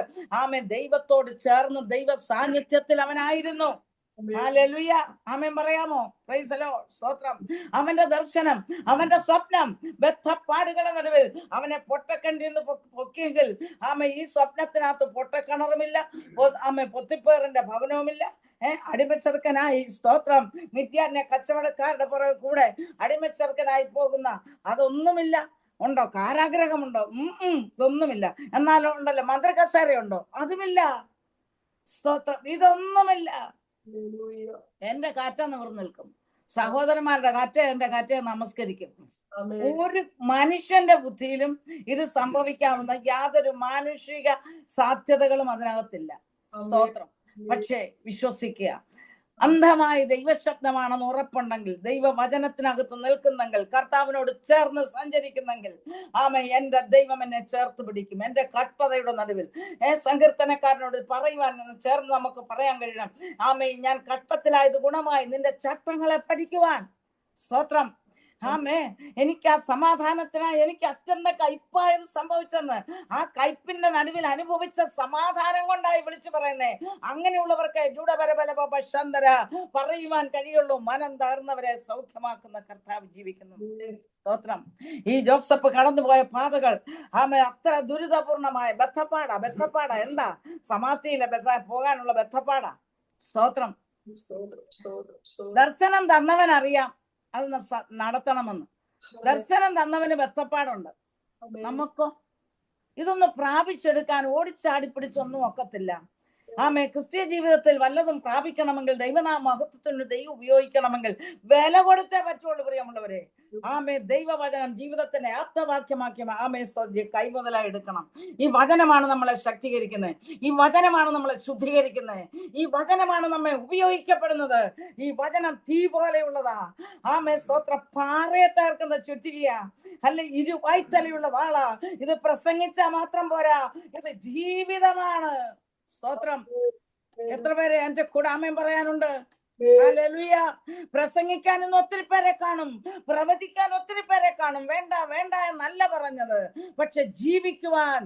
ദൈവത്തോട് ചേർന്ന് ദൈവ സാന്നിധ്യത്തിൽ അവനായിരുന്നു. ഹല്ലേലൂയ. ആമേൻ പറയാമോ? Price the Lord. സ്തോത്രം. അവന്റെ ദർശനം, അവന്റെ സ്വപ്നം ബദ്ധപ്പാടുകളുടെ നടുവിൽ അവനെ പൊട്ടക്കണ്ടിൽ നിന്ന് പൊക്കിയെങ്കിൽ ഈ സ്വപ്നത്തിനകത്ത് പൊട്ടക്കിണറുമില്ല, പൊത്തിപ്പേറിന്റെ ഭവനവുമില്ല. അടിമച്ചെറുക്കനായി, സ്തോത്രം, മിദ്യാന്റെ കച്ചവടക്കാരുടെ പുറകെ കൂടെ അടിമച്ചെറുക്കനായി പോകുന്ന അതൊന്നുമില്ല. ഉണ്ടോ? കാരാഗ്രഹമുണ്ടോ? ഇതൊന്നുമില്ല. എന്നാലും ഉണ്ടല്ലോ മന്ത്രകസേരയുണ്ടോ? അതുമില്ല. സ്തോത്രം. ഇതൊന്നുമില്ല. എന്റെ കാറ്റ നിവർന്നു നിൽക്കും. സഹോദരന്മാരുടെ എന്റെ കാറ്റയെ നമസ്കരിക്കും. ഒരു മനുഷ്യന്റെ ബുദ്ധിയിലും ഇത് സംഭവിക്കാവുന്ന യാതൊരു മാനുഷിക സാധ്യതകളും അതിനകത്തില്ല. സ്തോത്രം. പക്ഷേ വിശ്വസിക്കുക, അന്ധമായി ദൈവശബ്ദമാണെന്ന് ഉറപ്പുണ്ടെങ്കിൽ, ദൈവവചനത്തിനകത്ത് നിൽക്കുന്നെങ്കിൽ, കർത്താവിനോട് ചേർന്ന് സഞ്ചരിക്കുന്നെങ്കിൽ, എന്റെ ദൈവം എന്നെ ചേർത്ത് പിടിക്കും. എന്റെ കഷ്ടതയുടെ നടുവിൽ സങ്കീർത്തനക്കാരനോട് പറയുവാൻ ചേർന്ന് നമുക്ക് പറയാൻ കഴിയണം, ഞാൻ കഷ്ടത്തിലായത് ഗുണമായി നിന്റെ ചട്ടങ്ങളെ പഠിക്കുവാൻ. സ്തോത്രം. എനിക്ക് ആ സമാധാനത്തിനായി എനിക്ക് അത്യന്ത കയ്പായത് സംഭവിച്ചെന്ന് ആ കയ്പിന്റെ നടുവിൽ അനുഭവിച്ച സമാധാനം കൊണ്ടായി വിളിച്ചു പറയുന്നേ. അങ്ങനെയുള്ളവർക്ക് ജൂഡപരബലപശന്തര പറയുവാൻ കഴിയുള്ളൂ, മനം തകർന്നവരെ സൗഖ്യമാക്കുന്ന കർത്താവ് ജീവിക്കുന്നു. സ്തോത്രം. ഈ ജോസഫ് കടന്നുപോയ പാതകൾ അത്ര ദുരിതപൂർണമായ ബദ്ധപ്പാട എന്താ? സമാപ്തിയിലെ പോകാനുള്ള ബദ്ധപ്പാടാ. സ്തോത്രം. ദർശനം തന്നവൻ അറിയാം അത് നടത്തണമെന്ന്. ദർശനം തന്നവന് ബദ്ധപ്പാടുണ്ട്. നമുക്കോ ഇതൊന്ന് പ്രാപിച്ചെടുക്കാൻ ഓടിച്ചാടി പിടിച്ചൊന്നും ഒക്കത്തില്ല. ക്രിസ്തീയ ജീവിതത്തിൽ വല്ലതും പ്രാപിക്കണമെങ്കിൽ, ദൈവനാമ മഹത്വത്തിന് ദൈവം ഉപയോഗിക്കണമെങ്കിൽ വില കൊടുത്തേ പറ്റുള്ളൂ പ്രിയമുള്ളവരെ. ദൈവവചനം ജീവിതത്തിന്റെ ആപ്തവാക്യമാക്കി കൈമുതലായി എടുക്കണം. ഈ വചനമാണ് നമ്മളെ ശക്തീകരിക്കുന്നത്. ഈ വചനമാണ് നമ്മളെ ശുദ്ധീകരിക്കുന്നത്. ഈ വചനമാണ് നമ്മെ ഉപയോഗിക്കപ്പെടുന്നത്. ഈ വചനം തീ പോലെയുള്ളതാ. സ്തോത്ര. പാറയെ തകർക്കുന്ന ചുറ്റികയാ, അല്ല ഇരുവായ്ത്തലയുള്ള വാളാ. ഇത് പ്രസംഗിച്ചാൽ മാത്രം പോരാ, ഇത് ജീവിതമാണ്. സ്തോത്രം. എത്ര പേരെ എന്റെ കൂടെ ആമേൻ പറയാനുണ്ട്? ഹല്ലേലൂയ. പ്രസംഗിക്കാൻ ഇന്ന് ഒത്തിരി പേരെ കാണും, പ്രവചിക്കാൻ ഒത്തിരി പേരെ കാണും. വേണ്ട വേണ്ട എന്നല്ല പറഞ്ഞത്, പക്ഷെ ജീവിക്കുവാൻ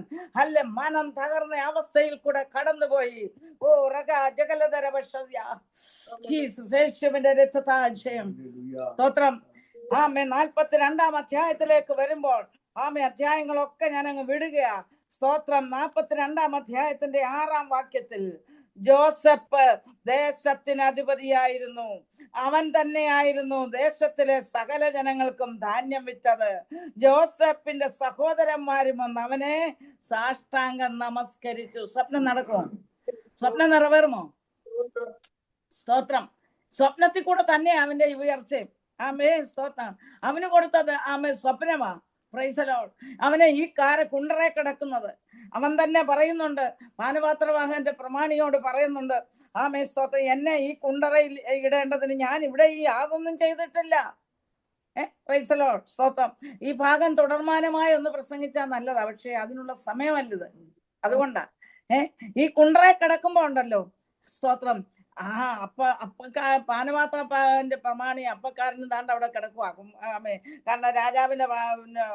മനം തകർന്ന അവസ്ഥയിൽ കൂടെ കടന്നുപോയി. യേശുവിന്റെ രക്തത്താൽ സ്തോത്രം. 42 അധ്യായത്തിലേക്ക് വരുമ്പോൾ അധ്യായങ്ങളൊക്കെ ഞാൻ അങ്ങ് വിടുകയാ. സ്തോത്രം. 42 അധ്യായത്തിന്റെ 6 വാക്യത്തിൽ ജോസഫ് ദേശത്തിന് അധിപതിയായിരുന്നു. അവൻ തന്നെയായിരുന്നു ദേശത്തിലെ സകല ജനങ്ങൾക്കും ധാന്യം വിറ്റത്. ജോസഫിന്റെ സഹോദരന്മാരും വന്ന് അവനെ സാഷ്ടാംഗം നമസ്കരിച്ചു. സ്വപ്നം നടക്കുമോ? സ്വപ്നം നിറവേറുമോ? സ്തോത്രം. സ്വപ്നത്തിൽ കൂടെ തന്നെ അവന്റെ ഉയർച്ചയും. സ്തോത്രം. അവന് കൊടുത്തത് സ്വപ്നമാ. Price the Lord. അവനെ ഈ കുണ്ടറെ കിടക്കുന്നത് അവൻ തന്നെ പറയുന്നുണ്ട്. പാനപാത്രവാഹന്റെ പ്രമാണിയോട് പറയുന്നുണ്ട്, സ്തോത്രം, എന്നെ ഈ കുണ്ടറയിൽ ഇടേണ്ടതിന് ഞാൻ ഇവിടെ ഈ യാതൊന്നും ചെയ്തിട്ടില്ല. Price the Lord. സ്തോത്രം. ഈ ഭാഗം തുടർമാനമായി ഒന്ന് പ്രസംഗിച്ചാൽ നല്ലതാ, പക്ഷെ അതിനുള്ള സമയമല്ലത്. അതുകൊണ്ടാ ഈ കുണ്ടറെ കിടക്കുമ്പോ ഉണ്ടല്ലോ, സ്തോത്രം, പാനപാത്രന്റെ പ്രമാണി അപ്പക്കാരന് താണ്ട് അവിടെ കിടക്കുക. കാരണം രാജാവിന്റെ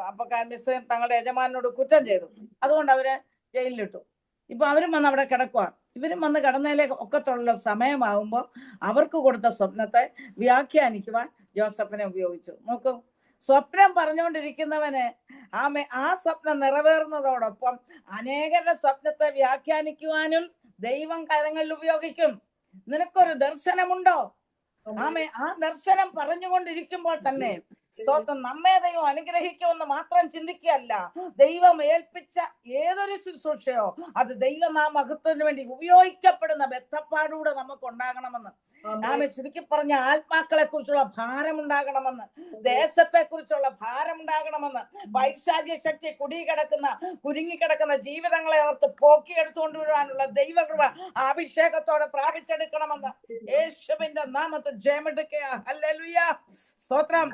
അപ്പക്കാരൻ മിസ്രൈം തങ്ങളുടെ യജമാനോട് കുറ്റം ചെയ്തു, അതുകൊണ്ട് അവരെ ജയിലിലിട്ടു. ഇപ്പൊ അവരും വന്ന് അവിടെ കിടക്കുക. ഇവരും വന്ന് കിടന്നതിലെ ഒക്കത്തുള്ള സമയമാകുമ്പോൾ അവർക്ക് കൊടുത്ത സ്വപ്നത്തെ വ്യാഖ്യാനിക്കുവാൻ ജോസഫിനെ ഉപയോഗിച്ചു. നോക്കൂ, സ്വപ്നം പറഞ്ഞുകൊണ്ടിരിക്കുന്നവന് ആ സ്വപ്നം നിറവേറുന്നതോടൊപ്പം അനേകരുടെ സ്വപ്നത്തെ വ്യാഖ്യാനിക്കുവാനും ദൈവം കരങ്ങളിൽ ഉപയോഗിക്കും. നിനക്കൊരു ദർശനമുണ്ടോ? ആ ദർശനം പറഞ്ഞുകൊണ്ടിരിക്കുമ്പോൾ തന്നെ സ്തോത്രം, നമ്മെ ദൈവം അനുഗ്രഹിക്കുമെന്ന് മാത്രം ചിന്തിക്കുകയല്ല, ദൈവം ഏൽപ്പിച്ച ഏതൊരു ശുശ്രൂഷയോ അത് ദൈവനാമഹത്വത്തിന് വേണ്ടി ഉപയോഗിക്കപ്പെടുന്ന ബദ്ധപ്പാടൂടെ നമുക്ക് ഉണ്ടാകണമെന്ന്. ചുരുക്കി പറഞ്ഞ ആത്മാക്കളെ കുറിച്ചുള്ള ഭാരം ഉണ്ടാകണമെന്ന്, ദേശത്തെ കുറിച്ചുള്ള ഭാരം ഉണ്ടാകണമെന്ന്, പൈശാചിക ശക്തി കുരുങ്ങിക്കിടക്കുന്ന ജീവിതങ്ങളെ ഓർത്ത് പോക്കിയെടുത്തുകൊണ്ടുവരാനുള്ള ദൈവകൃപ അഭിഷേകത്തോടെ പ്രാപിച്ചെടുക്കണമെന്ന് യേശുവിന്റെ നാമത്തിൽ ജയമെടുക്കുക. ഹല്ലേലൂയ. സ്തോത്രം.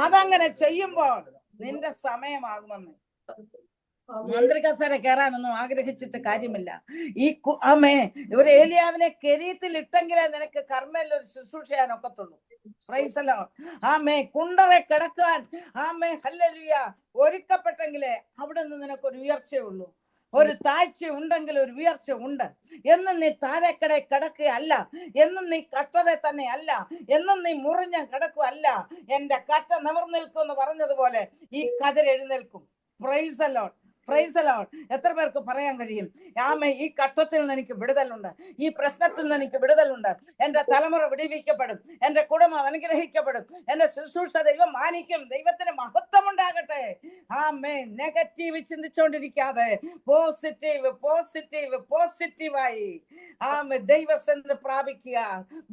അതങ്ങനെ ചെയ്യുമ്പോൾ നിന്റെ സമയമാകുമെന്ന്. മന്ത്രികസേര കയറാനൊന്നും ആഗ്രഹിച്ചിട്ട് കാര്യമില്ല. ഇവർ ഏലിയാവിനെ കെരീത്തിൽ ഇട്ടെങ്കിലേ നിനക്ക് കർമ്മയിൽ ഒരു ശുശ്രൂഷ ചെയ്യാൻ ഒക്കത്തുള്ളൂ. Praise the Lord. കുണ്ടറെ കിടക്കാൻ ഹല്ലേലൂയ ഒരുക്കപ്പെട്ടെങ്കിലേ അവിടെ നിന്ന് നിനക്കൊരു ഉയർച്ചയുള്ളൂ. ഒരു താഴ്ച ഉണ്ടെങ്കിൽ ഒരു ഉയർച്ച ഉണ്ട്. എന്നും നീ താഴെക്കട കിടക്കുകയല്ല, എന്നും നീ കഷ്ടത തന്നെ അല്ല, എന്നും നീ മുറിഞ്ഞ കിടക്കുകയല്ല. എന്റെ കറ്റ നിവർന്നിൽക്കും എന്ന് പറഞ്ഞതുപോലെ ഈ കതിർ എഴുന്നേൽക്കും. Praise the Lord, praise the Lord. എത്ര പേർക്ക് പറയാൻ കഴിയും, ആമേ ഈ കഷ്ടത്തിൽ നിന്ന് എനിക്ക് വിടുതലുണ്ട്, ഈ പ്രശ്നത്തിൽ നിന്ന് എനിക്ക് വിടുതലുണ്ട്, എന്റെ തലമുറ വിടുവിക്കപ്പെടും, എന്റെ കുടുംബം അനുഗ്രഹിക്കപ്പെടും, എന്റെ ശുശ്രൂഷ ദൈവം മാനിക്കും. ദൈവത്തിന് മഹത്വം ഉണ്ടാകട്ടെ. ആമേ. നെഗറ്റീവ് ചിന്തിച്ചുകൊണ്ടിരിക്കാതെ പോസിറ്റീവ് പോസിറ്റീവ് പോസിറ്റീവായി ആമേ ദൈവസന്നിധി പ്രാപിക്കുക.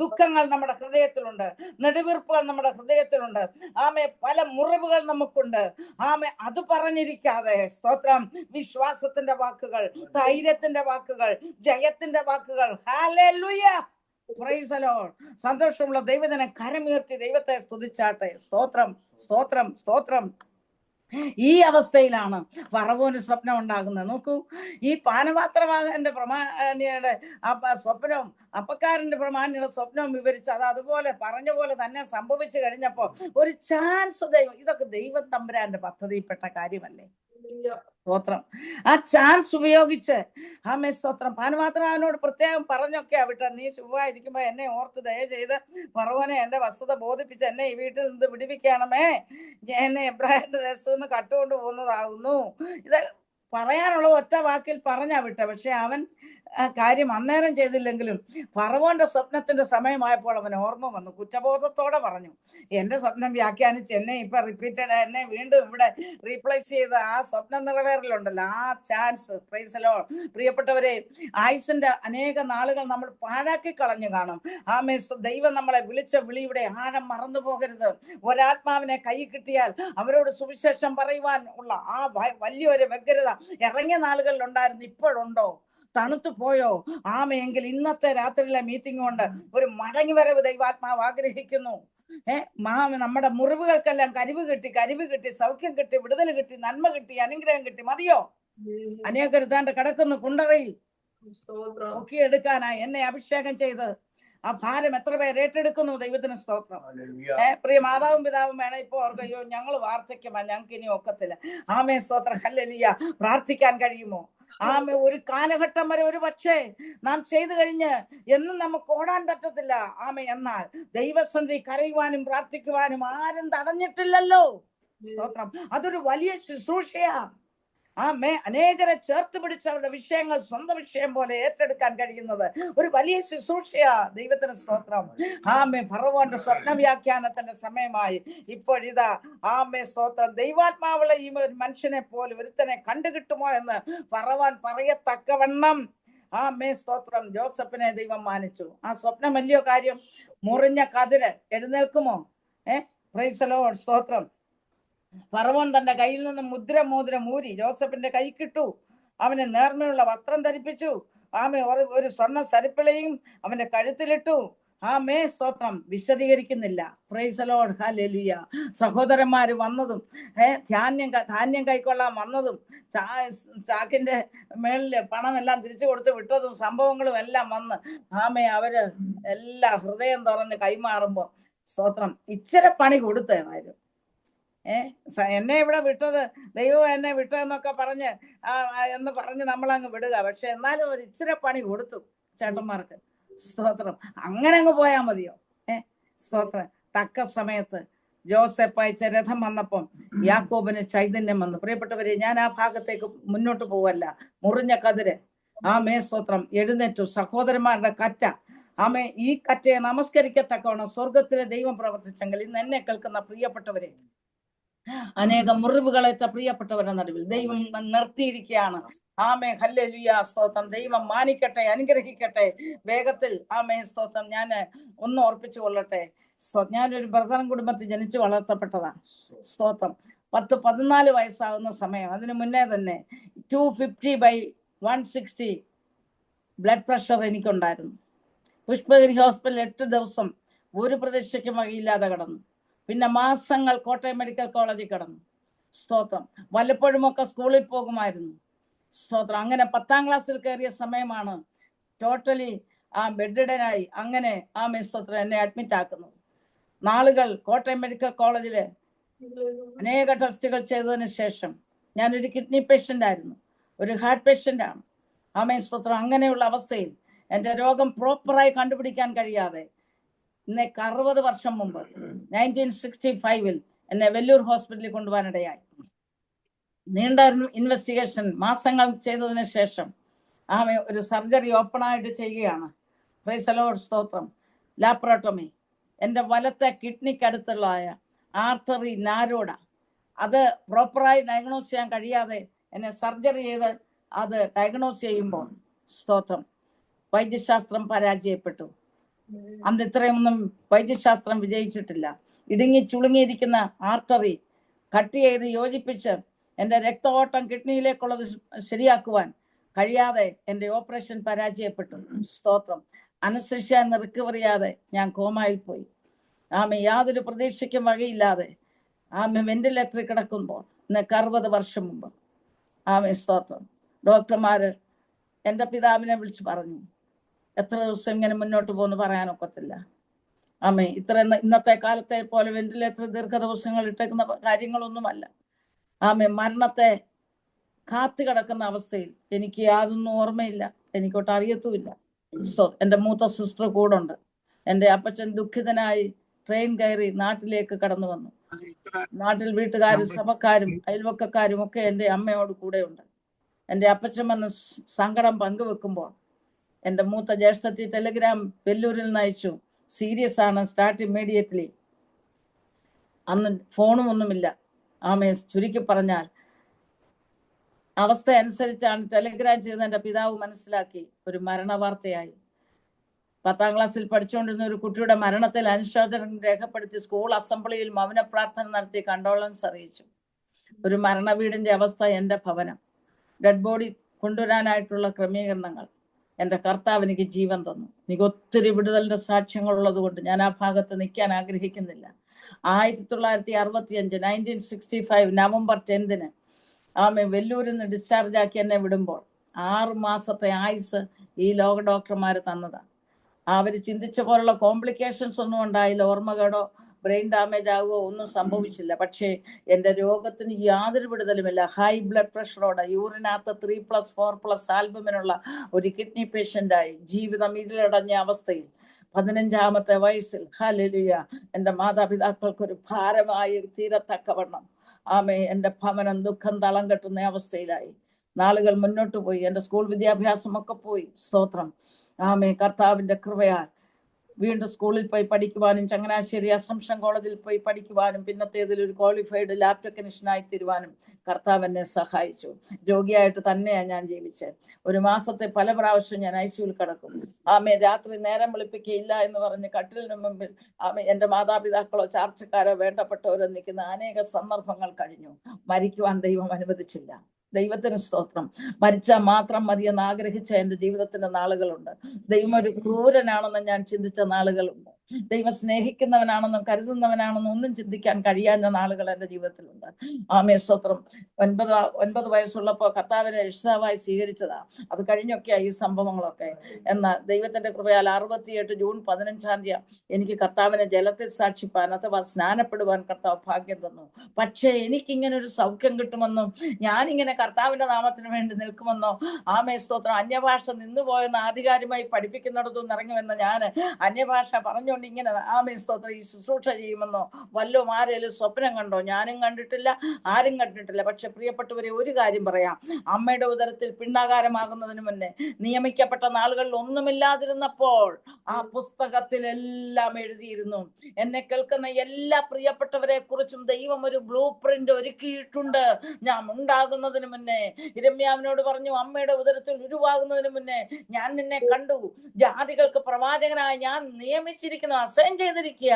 ദുഃഖങ്ങൾ നമ്മുടെ ഹൃദയത്തിലുണ്ട്, നെടുവീർപ്പുകൾ നമ്മുടെ ഹൃദയത്തിലുണ്ട്, ആമേ പല മുറിവുകൾ നമുക്കുണ്ട്. ആമേ അത് പറഞ്ഞിരിക്കാതെ സ്തോത്രം, വിശ്വാസത്തിന്റെ വാക്കുകൾ, ധൈര്യത്തിന്റെ വാക്കുകൾ, ജയത്തിന്റെ വാക്കുകൾ. Hallelujah, price the Lord. സന്തോഷമുള്ള ദൈവജനം കരമുയർത്തി ദൈവത്തെ സ്തുതിച്ചാട്ടെ. സ്തോത്രം, സ്തോത്രം, സ്തോത്രം. ഈ അവസ്ഥയിലാണ് ഫറവോന് സ്വപ്നം ഉണ്ടാകുന്നത്. നോക്കൂ, ഈ പാനപാത്രവാഹന്റെ പ്രമാണിയുടെ സ്വപ്നവും അപ്പക്കാരന്റെ പ്രമാണിയുടെ സ്വപ്നവും വിവരിച്ച് അത് അതുപോലെ പറഞ്ഞ പോലെ തന്നെ സംഭവിച്ചു കഴിഞ്ഞപ്പോ ഒരു ചാൻസ് ദൈവം, ഇതൊക്കെ ദൈവം തമ്പുരാന്റെ പദ്ധതിയിൽപ്പെട്ട കാര്യമല്ലേ? സ്തോത്രം. ആ ചാൻസ് ഉപയോഗിച്ച് ആമേ സ്തോത്രം. പാനപാത്രവാഹനോട് പ്രത്യേകം പറഞ്ഞൊക്കെയാ വിട്ട, നീ ശുഭമായിരിക്കുമ്പോ എന്നെ ഓർത്ത് ദയ ചെയ്ത് ഫറവോനെ എന്റെ വസ്തുത ബോധിപ്പിച്ച് എന്നെ ഈ വീട്ടിൽ നിന്ന് വിടുവിക്കണമേ, എന്നെ എബ്രാഹിന്റെ ദേശത്ത് നിന്ന് കട്ടുകൊണ്ട് പോകുന്നതാകുന്നു. ഇത് പറയാനുള്ള ഒറ്റ വാക്കിൽ പറഞ്ഞാ വിട്ട. പക്ഷെ അവൻ ആ കാര്യം അന്നേരം ചെയ്തില്ലെങ്കിലും ഫറവോന്റെ സ്വപ്നത്തിന്റെ സമയമായപ്പോൾ അവൻ ഓർമ്മ വന്നു. കുറ്റബോധത്തോടെ പറഞ്ഞു, എന്റെ സ്വപ്നം വ്യാഖ്യാനിച്ച് എന്നെ ഇപ്പൊ റിപ്പീറ്റഡ് എന്നെ വീണ്ടും ഇവിടെ റീപ്ലേസ് ചെയ്ത ആ സ്വപ്നം നിറവേറലുണ്ടല്ലോ, ആ ചാൻസ്. Price the Lord. പ്രിയപ്പെട്ടവരെ, ആയുസിന്റെ അനേക നാളുകൾ നമ്മൾ പാഴാക്കി കളഞ്ഞു കാണും. ആമേ. ദൈവം നമ്മളെ വിളിച്ച വിളിയുടെ ആഴം മറന്നു പോകരുത്. ഒരാത്മാവിനെ കൈ കിട്ടിയാൽ അവരോട് സുവിശേഷം പറയുവാൻ ഉള്ള ആ വലിയൊരു വ്യഗ്രത ഇറങ്ങിയ നാളുകളിൽ ഉണ്ടായിരുന്നു. ഇപ്പോഴുണ്ടോ? തണുത്തു പോയോ? ആമയെങ്കിൽ ഇന്നത്തെ രാത്രിയിലെ മീറ്റിംഗ് കൊണ്ട് ഒരു മടങ്ങി വരവ് ദൈവാത്മാവ് ആഗ്രഹിക്കുന്നു. നമ്മുടെ മുറിവുകൾക്കെല്ലാം കരിവ് കിട്ടി, സൗഖ്യം കിട്ടി, വിടുതൽ കിട്ടി, നന്മ കിട്ടി, അനുഗ്രഹം കിട്ടി. മതിയോ? അനേകർ താണ്ട് കിടക്കുന്നു കുണ്ടറയിൽ. എടുക്കാനായി എന്നെ അഭിഷേകം ചെയ്ത് ആ ഭാരം എത്ര പേര് ഏറ്റെടുക്കുന്നു? ദൈവത്തിന് സ്തോത്രം. പ്രിയ മാതാവും പിതാവും വേണം ഇപ്പൊ ഓർക്കയോ, ഞങ്ങൾ വാർദ്ധക്യമാ, ഞങ്ങൾക്ക് ഇനി ഒക്കത്തില്ല. ആമേ സ്തോത്രം, ഹല്ലേലൂയ. പ്രാർത്ഥിക്കാൻ കഴിയുമോ? ആമേ. ഒരു കാലഘട്ടം വരെ ഒരു പക്ഷേ നാം ചെയ്തു കഴിഞ്ഞ് എന്നും നമുക്ക് ഓടാൻ പറ്റത്തില്ല. ആമേ. എന്നാൽ ദൈവസന്നിധി കരയുവാനും പ്രാർത്ഥിക്കുവാനും ആരും തടഞ്ഞിട്ടില്ലല്ലോ. സ്തോത്രം. അതൊരു വലിയ ശുശ്രൂഷയാ. ആമേ. അനേകരെ ചേർത്ത് പിടിച്ച് അവരുടെ വിഷയങ്ങൾ സ്വന്തം വിഷയം പോലെ ഏറ്റെടുക്കാൻ കഴിയുന്നത് ഒരു വലിയ ശുശ്രൂഷയാ. ദൈവത്തിന് സ്തോത്രം. ആമേ. ഫറവോന്റെ സ്വപ്ന വ്യാഖ്യാനത്തിന്റെ സമയമായി. ഇപ്പോഴിതാ ആമേ സ്തോത്രം, ദൈവാത്മാവുള്ള ഈ ഒരു മനുഷ്യനെ പോലെ ഒരുത്തനെ കണ്ടുകിട്ടുമോ എന്ന് ഫറവോൻ പറയത്തക്കവണ്ണം ആമേ സ്തോത്രം ജോസഫിനെ ദൈവം മാനിച്ചു. ആ സ്വപ്നം വലിയ കാര്യം. മുറിഞ്ഞ കതിര് എഴുന്നേൽക്കുമോ? Praise the Lord. സ്തോത്രം. ഫറവോൻ തന്റെ കയ്യിൽ നിന്ന് മോതിരം ഊരി ജോസഫിന്റെ കൈ കിട്ടു. അവന് നേർമയുള്ള വസ്ത്രം ധരിപ്പിച്ചു. ആമേ. ഒരു സ്വർണ്ണ സരിപ്പിളയും അവന്റെ കഴുത്തിലിട്ടു. ആമേ സ്തോത്രം. വിശദീകരിക്കുന്നില്ല. Price the Lord. ഹല്ലേലൂയ. സഹോദരന്മാര് വന്നതും ധാന്യം കൈക്കൊള്ളാൻ വന്നതും ചാക്കിന്റെ മേളില് പണമെല്ലാം തിരിച്ചു കൊടുത്ത് വിട്ടതും സംഭവങ്ങളും എല്ലാം വന്ന് ആമേ അവര് എല്ലാ ഹൃദയം തുറന്ന് കൈമാറുമ്പോ സ്തോത്രം ഇച്ചിരി പണി കൊടുത്തേനായിരുന്നു. എന്നെ ഇവിടെ വിട്ടത് ദൈവം എന്നെ വിട്ടതെന്നൊക്കെ പറഞ്ഞ് നമ്മളങ്ങ് വിടുക. പക്ഷെ എന്നാലും ഒരു ഇച്ചിരി പണി കൊടുത്തു ചേട്ടന്മാർക്ക്. സ്തോത്രം. അങ്ങനെ അങ്ങ് പോയാൽ മതിയോ? സ്തോത്രം. തക്ക സമയത്ത് ജോസഫ് അയച്ച രഥം വന്നപ്പം യാക്കോബിന് ചൈതന്യം വന്നു. പ്രിയപ്പെട്ടവരെ, ഞാൻ ആ ഭാഗത്തേക്ക് മുന്നോട്ട് പോവല്ല. മുറിഞ്ഞ കതിര് ആമേ സ്തോത്രം എഴുന്നേറ്റു. സഹോദരന്മാരുടെ കറ്റ ആമേ. ഈ കറ്റയെ നമസ്കരിക്കത്തക്കവണ്ണം സ്വർഗത്തിലെ ദൈവം പ്രവർത്തിച്ചെങ്കിൽ ഇന്ന് എന്നെ കേൾക്കുന്ന പ്രിയപ്പെട്ടവരെ, അനേകം മുറിവുകളേറ്റ പ്രിയപ്പെട്ടവരുടെ നടുവിൽ ദൈവം നിർത്തിയിരിക്കുകയാണ്. ആമേ. ഹല്ലേലൂയ. സ്തോത്രം. ദൈവം മാനിക്കട്ടെ, അനുഗ്രഹിക്കട്ടെ. വേഗത്തിൽ ആമേ സ്തോത്രം. ഞാൻ ഒന്ന് ഓർപ്പിച്ചു കൊള്ളട്ടെ. ഞാനൊരു ബ്രദറൻ കുടുംബത്തിൽ ജനിച്ചു വളർത്തപ്പെട്ടതാ. സ്തോത്രം. 14 വയസ്സാകുന്ന സമയം, അതിനു മുന്നേ തന്നെ 250/160 ബ്ലഡ് പ്രഷർ എനിക്കുണ്ടായിരുന്നു. പുഷ്പഗിരി ഹോസ്പിറ്റലിൽ 8 ദിവസം ഒരു പ്രതീക്ഷയ്ക്ക് വകയില്ലാതെ കിടന്നു. പിന്നെ മാസങ്ങൾ കോട്ടയം മെഡിക്കൽ കോളേജിൽ കിടന്നു. സ്തോത്രം. വല്ലപ്പോഴുമൊക്കെ സ്കൂളിൽ പോകുമായിരുന്നു. സ്തോത്രം. അങ്ങനെ 10ാം ക്ലാസ്സിൽ കയറിയ സമയമാണ് ടോട്ടലി ബെഡ്ഡനായി. അങ്ങനെ സ്തോത്രം എന്നെ അഡ്മിറ്റ് ആക്കുന്നത്. നാളുകൾ കോട്ടയം മെഡിക്കൽ കോളേജില് അനേക ടെസ്റ്റുകൾ ചെയ്തതിന് ശേഷം, ഞാനൊരു കിഡ്നി പേഷ്യന്റ് ആയിരുന്നു. ഒരു ഹാർട്ട് പേഷ്യൻ്റ് ആണ്. ആമേൻ സ്തോത്രം. അങ്ങനെയുള്ള അവസ്ഥയിൽ എൻ്റെ രോഗം പ്രോപ്പറായി കണ്ടുപിടിക്കാൻ കഴിയാതെ ഇന്നേക്ക് 60 വർഷം മുമ്പ് 1965 എന്നെ വെല്ലൂർ ഹോസ്പിറ്റലിൽ കൊണ്ടുപോകാനിടയായി. നീണ്ട ഇൻവെസ്റ്റിഗേഷൻ മാസങ്ങൾ ചെയ്തതിന് ശേഷം ഒരു സർജറി ഓപ്പണായിട്ട് ചെയ്യുകയാണ്. പ്രൈസ് ദി ലോർഡ്, സ്തോത്രം. ലാപ്രോട്ടമി. എൻ്റെ വലത്തെ കിഡ്നിക്കടുത്തുള്ള ആർട്ടറി നാരോഡ, അത് പ്രോപ്പറായി ഡയഗ്നോസ് ചെയ്യാൻ കഴിയാതെ എന്നെ സർജറി ചെയ്ത് അത് ഡയഗ്നോസ് ചെയ്യുമ്പോൾ സ്തോത്രം വൈദ്യശാസ്ത്രം പരാജയപ്പെട്ടു. അന്ന് ഇത്രയൊന്നും വൈദ്യശാസ്ത്രം വിജയിച്ചിട്ടില്ല. ഇടുങ്ങി ചുളുങ്ങിയിരിക്കുന്ന ആർട്ടറി കട്ട് ചെയ്ത് യോജിപ്പിച്ച് എൻ്റെ രക്തഓട്ടം കിഡ്നിയിലേക്കുള്ളത് ശരിയാക്കുവാൻ കഴിയാതെ എൻ്റെ ഓപ്പറേഷൻ പരാജയപ്പെട്ടു. സ്തോത്രം. അനസ്തേഷ്യ എന്ന് റിക്കവർ ചെയ്യാതെ ഞാൻ കോമയിൽ പോയി. യാതൊരു പ്രതീക്ഷയ്ക്കും വകയില്ലാതെ വെന്റിലേറ്ററിൽ കിടക്കുമ്പോൾ ഇന്നേക്ക് 60 വർഷം മുമ്പ് സ്തോത്രം ഡോക്ടർമാര് എൻ്റെ പിതാവിനെ വിളിച്ച് പറഞ്ഞു, എത്ര ദിവസം ഇങ്ങനെ മുന്നോട്ട് പോകുന്നു പറയാനൊക്കത്തില്ല. ഇന്നത്തെ കാലത്തെ പോലെ വെന്റിലേറ്റർ ദീർഘദിവസങ്ങൾ ഇട്ടേക്കുന്ന കാര്യങ്ങളൊന്നുമല്ല. മരണത്തെ കാത്തു കിടക്കുന്ന അവസ്ഥയിൽ എനിക്ക് യാതൊന്നും ഓർമ്മയില്ല, എനിക്കൊട്ട് അറിയത്തുമില്ല. എൻ്റെ മൂത്ത സിസ്റ്റർ കൂടെ ഉണ്ട്. എൻ്റെ അപ്പച്ചൻ ദുഃഖിതനായി ട്രെയിൻ കയറി നാട്ടിലേക്ക് കടന്നു വന്നു. നാട്ടിൽ വീട്ടുകാരും സഭക്കാരും അയൽവക്കക്കാരും ഒക്കെ എൻ്റെ അമ്മയോട് കൂടെ ഉണ്ട്. എൻ്റെ അപ്പച്ചൻ വന്ന് സങ്കടം പങ്കുവെക്കുമ്പോൾ എൻ്റെ മൂത്ത ജ്യേഷ്ഠത്തി ടെലിഗ്രാം വെല്ലൂരിൽ നിന്ന് അയച്ചു. സീരിയസ് ആണ്, സ്റ്റാർട്ട് ഇമ്മീഡിയറ്റ്ലി. അന്ന് ഫോണും ഒന്നുമില്ല. ചുരുക്കി പറഞ്ഞാൽ അവസ്ഥ അനുസരിച്ചാണ് ടെലിഗ്രാം ചെയ്ത് എൻ്റെ പിതാവ് മനസ്സിലാക്കി. ഒരു മരണവാർത്തയായി. 10ാം ക്ലാസ്സിൽ പഠിച്ചുകൊണ്ടിരുന്ന ഒരു കുട്ടിയുടെ മരണത്തിൽ അനുശോചനം രേഖപ്പെടുത്തി സ്കൂൾ അസംബ്ലിയിൽ മൗന പ്രാർത്ഥന നടത്തി കണ്ടോളൻസ് അറിയിച്ചു. ഒരു മരണ വീടിന്റെ അവസ്ഥ എൻ്റെ ഭവനം. ഡെഡ് ബോഡി കൊണ്ടുവരാനായിട്ടുള്ള ക്രമീകരണങ്ങൾ. എൻ്റെ കർത്താവ് എനിക്ക് ജീവൻ തന്നു. എനിക്ക് ഒത്തിരി വിടുതലിന്റെ സാക്ഷ്യങ്ങളുള്ളത് കൊണ്ട് ഞാൻ ആ ഭാഗത്ത് നിൽക്കാൻ ആഗ്രഹിക്കുന്നില്ല. 1965 1965 നവംബർ 10 വെല്ലൂരിൽ നിന്ന് ഡിസ്ചാർജ് ആക്കി എന്നെ വിടുമ്പോൾ 6 മാസത്തെ ആയുസ് ഈ ലോക ഡോക്ടർമാർ തന്നതാണ്. അവർ ചിന്തിച്ച പോലുള്ള കോംപ്ലിക്കേഷൻസ് ഒന്നും ഉണ്ടായില്ല. ഓർമ്മകേടോ ബ്രെയിൻ ഡാമേജ് ആകുകയോ ഒന്നും സംഭവിച്ചില്ല. പക്ഷേ എൻ്റെ രോഗത്തിന് യാതൊരു വിടുതലുമില്ല. ഹൈ ബ്ലഡ് പ്രഷറോടെ യൂറിനകത്ത് 3+4+ ആൽബമിനുള്ള ഒരു കിഡ്നി പേഷ്യൻ്റായി ജീവിതം ഇരുളടഞ്ഞ അവസ്ഥയിൽ 15ാമത്തെ വയസ്സിൽ ഹല്ലേലൂയ എൻ്റെ മാതാപിതാക്കൾക്കൊരു ഭാരമായി തീരത്തക്കവണ്ണം എൻ്റെ ഭവനം ദുഃഖം തളം കെട്ടുന്ന അവസ്ഥയിലായി. നാളുകൾ മുന്നോട്ട് പോയി. എൻ്റെ സ്കൂൾ വിദ്യാഭ്യാസമൊക്കെ പോയി. സ്തോത്രം. കർത്താവിൻ്റെ കൃപയാൽ വീണ്ടും സ്കൂളിൽ പോയി പഠിക്കുവാനും ചങ്ങനാശ്ശേരി അസംഷൻ കോളേജിൽ പോയി പഠിക്കുവാനും പിന്നത്തേതിൽ ഒരു ക്വാളിഫൈഡ് ലാബ് ടെക്നീഷ്യനായി തീരുവാനും കർത്താവ് എന്നെ സഹായിച്ചു. രോഗിയായിട്ട് തന്നെയാണ് ഞാൻ ജീവിച്ചത്. ഒരു മാസത്തെ പല പ്രാവശ്യം ഞാൻ ഐസിയുവിൽ കിടക്കും. രാത്രി നേരം വെളുപ്പിക്കയില്ല എന്ന് പറഞ്ഞ് കട്ടിലിന് മുമ്പിൽ എൻ്റെ മാതാപിതാക്കളോ ചാർച്ചക്കാരോ വേണ്ടപ്പെട്ടവരോ നിൽക്കുന്ന അനേക സന്ദർഭങ്ങൾ കഴിഞ്ഞു. മരിക്കുവാൻ ദൈവം അനുവദിച്ചില്ല. ദൈവത്തിന് സ്തോത്രം. മരിച്ചാൽ മാത്രം മതിയെന്ന് ആഗ്രഹിച്ച എൻ്റെ ജീവിതത്തിന്റെ നാളുകളുണ്ട്. ദൈവം ഒരു ക്രൂരനാണെന്ന് ഞാൻ ചിന്തിച്ച നാളുകളുണ്ട്. ദൈവം സ്നേഹിക്കുന്നവനാണെന്നും കരുതുന്നവനാണെന്നും ഒന്നും ചിന്തിക്കാൻ കഴിയാത്ത നാളുകൾ എൻ്റെ ജീവിതത്തിലുണ്ട്. സ്തോത്രം. 9 വയസ്സുള്ളപ്പോൾ കർത്താവിനെ രക്ഷിതാവായി സ്വീകരിച്ചതാ. അത് കഴിഞ്ഞൊക്കെയാ ഈ സംഭവങ്ങളൊക്കെ. എന്നാൽ ദൈവത്തിന്റെ കൃപയാൽ 68 ജൂൺ 15 എനിക്ക് കർത്താവിനെ ജലത്തിൽ സാക്ഷിപ്പാൻ അഥവാ സ്നാനപ്പെടുവാൻ കർത്താവ് ഭാഗ്യം തന്നു. പക്ഷേ എനിക്കിങ്ങനെ ഒരു സൗഖ്യം കിട്ടുമെന്നും ഞാനിങ്ങനെ കർത്താവിന്റെ നാമത്തിന് വേണ്ടി നിൽക്കുമെന്നോ സ്തോത്രം അന്യഭാഷ നിന്നുപോയെന്ന് ആധികാരികമായി പഠിപ്പിക്കുന്നിടത്തുനിന്ന് ഇറങ്ങുമെന്ന് ഞാൻ അന്യഭാഷ പറഞ്ഞുകൊണ്ട് ഇങ്ങനെ സ്തോത്രം ഈ ശുശ്രൂഷ ചെയ്യുമെന്നോ വല്ലതും ആരെങ്കിലും സ്വപ്നം കണ്ടോ? ഞാനും കണ്ടിട്ടില്ല, ആരും കണ്ടിട്ടില്ല. പക്ഷെ പ്രിയപ്പെട്ടവരെ, ഒരു കാര്യം പറയാം. അമ്മയുടെ ഉദരത്തിൽ പിണ്ടാകാരമാകുന്നതിന് മുന്നേ നിയമിക്കപ്പെട്ട നാളുകളിൽ ഒന്നുമില്ലാതിരുന്നപ്പോൾ ആ പുസ്തകത്തിലെല്ലാം എഴുതിയിരുന്നു. എന്നെ കേൾക്കുന്ന എല്ലാ പ്രിയപ്പെട്ടവരെ കുറിച്ചും ദൈവം ഒരു ബ്ലൂ പ്രിന്റ് ഒരുക്കിയിട്ടുണ്ട്. ഞാൻ ഉണ്ടാകുന്നതിന് മുന്നേ യിരെമ്യാവിനോട് പറഞ്ഞു, അമ്മയുടെ ഉദരത്തിൽ ഉരുവാകുന്നതിന് മുന്നേ ഞാൻ നിന്നെ കണ്ടു. ജാതികൾക്ക് പ്രവാചകനായി ഞാൻ നിയമിച്ചിരിക്കുന്നു, അസൈൻ ചെയ്തിരിക്കുക.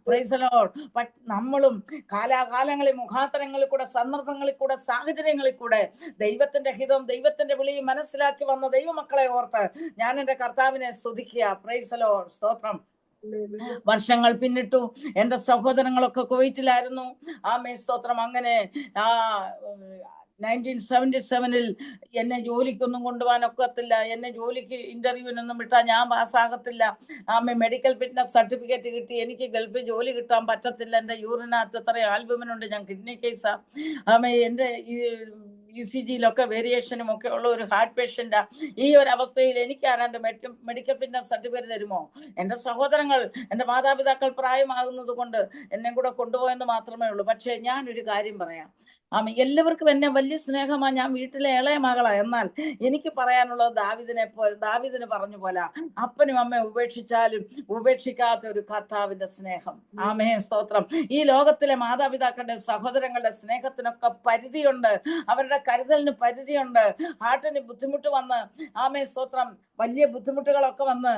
Price the Lord. നമ്മളും കാലാകാലങ്ങളിൽ മുഖാന്തരങ്ങളിൽ കൂടെ സന്ദർഭങ്ങളിൽ കൂടെ സാഹചര്യങ്ങളിൽ കൂടെ ദൈവത്തിന്റെ ഹിതവും ദൈവത്തിന്റെ വിളിയും മനസ്സിലാക്കി വന്ന ദൈവമക്കളെ ഓർത്ത് ഞാൻ എൻ്റെ കർത്താവിനെ സ്തുതിക്കുക. Praise the Lord. സ്തോത്രം. വർഷങ്ങൾ പിന്നിട്ടു. എൻ്റെ സഹോദരങ്ങളൊക്കെ കുവൈറ്റിലായിരുന്നു. സ്തോത്രം. അങ്ങനെ 1977 എന്നെ ജോലിക്കൊന്നും കൊണ്ടുപോകാൻ ഒക്കത്തില്ല. എന്നെ ജോലിക്ക് ഇന്റർവ്യൂവിനൊന്നും വിട്ടാൽ ഞാൻ പാസ്സാകത്തില്ല. മെഡിക്കൽ ഫിറ്റ്നസ് സർട്ടിഫിക്കറ്റ് കിട്ടി. എനിക്ക് ഗൾഫിൽ ജോലി കിട്ടാൻ പറ്റത്തില്ല. എൻ്റെ യൂറിനകത്ത് എത്ര ആൽബമിനുണ്ട്. ഞാൻ കിഡ്നി കേസാ. എൻ്റെ ECGയിലൊക്കെ വേരിയേഷനും ഒക്കെ ഉള്ള ഒരു ഹാർട്ട് പേഷ്യൻ്റാ. ഈ ഒരു അവസ്ഥയിൽ എനിക്ക് ആരാണ്ട് മെഡിക്കൽ ഫിറ്റ്നസ് സർട്ടിഫിക്കറ്റ് തരുമോ? എൻ്റെ സഹോദരങ്ങൾ, എൻ്റെ മാതാപിതാക്കൾ പ്രായമാകുന്നത് കൊണ്ട് എന്നെ കൂടെ കൊണ്ടുപോയെന്ന് മാത്രമേ ഉള്ളൂ. പക്ഷേ ഞാനൊരു കാര്യം പറയാം, എല്ലാവർക്കും എന്നെ വലിയ സ്നേഹമാണ്, ഞാൻ വീട്ടിലെ ഇളയ മകളാണ്. എന്നാൽ എനിക്ക് പറയാനുള്ളത് ദാവീദിന് പറഞ്ഞ പോലെ, അപ്പനും അമ്മയും ഉപേക്ഷിച്ചാലും ഉപേക്ഷിക്കാത്ത ഒരു കർത്താവിന്റെ സ്നേഹം. ആമേൻ, സ്തോത്രം. ഈ ലോകത്തിലെ മാതാപിതാക്കളുടെ സഹോദരങ്ങളുടെ സ്നേഹത്തിനൊക്കെ പരിധിയുണ്ട്, അവരുടെ കരുതലിന് പരിധിയുണ്ട്. ഹാർട്ടിന് ബുദ്ധിമുട്ട് വന്ന്, ആമേൻ, സ്തോത്രം, വലിയ ബുദ്ധിമുട്ടുകളൊക്കെ വന്ന്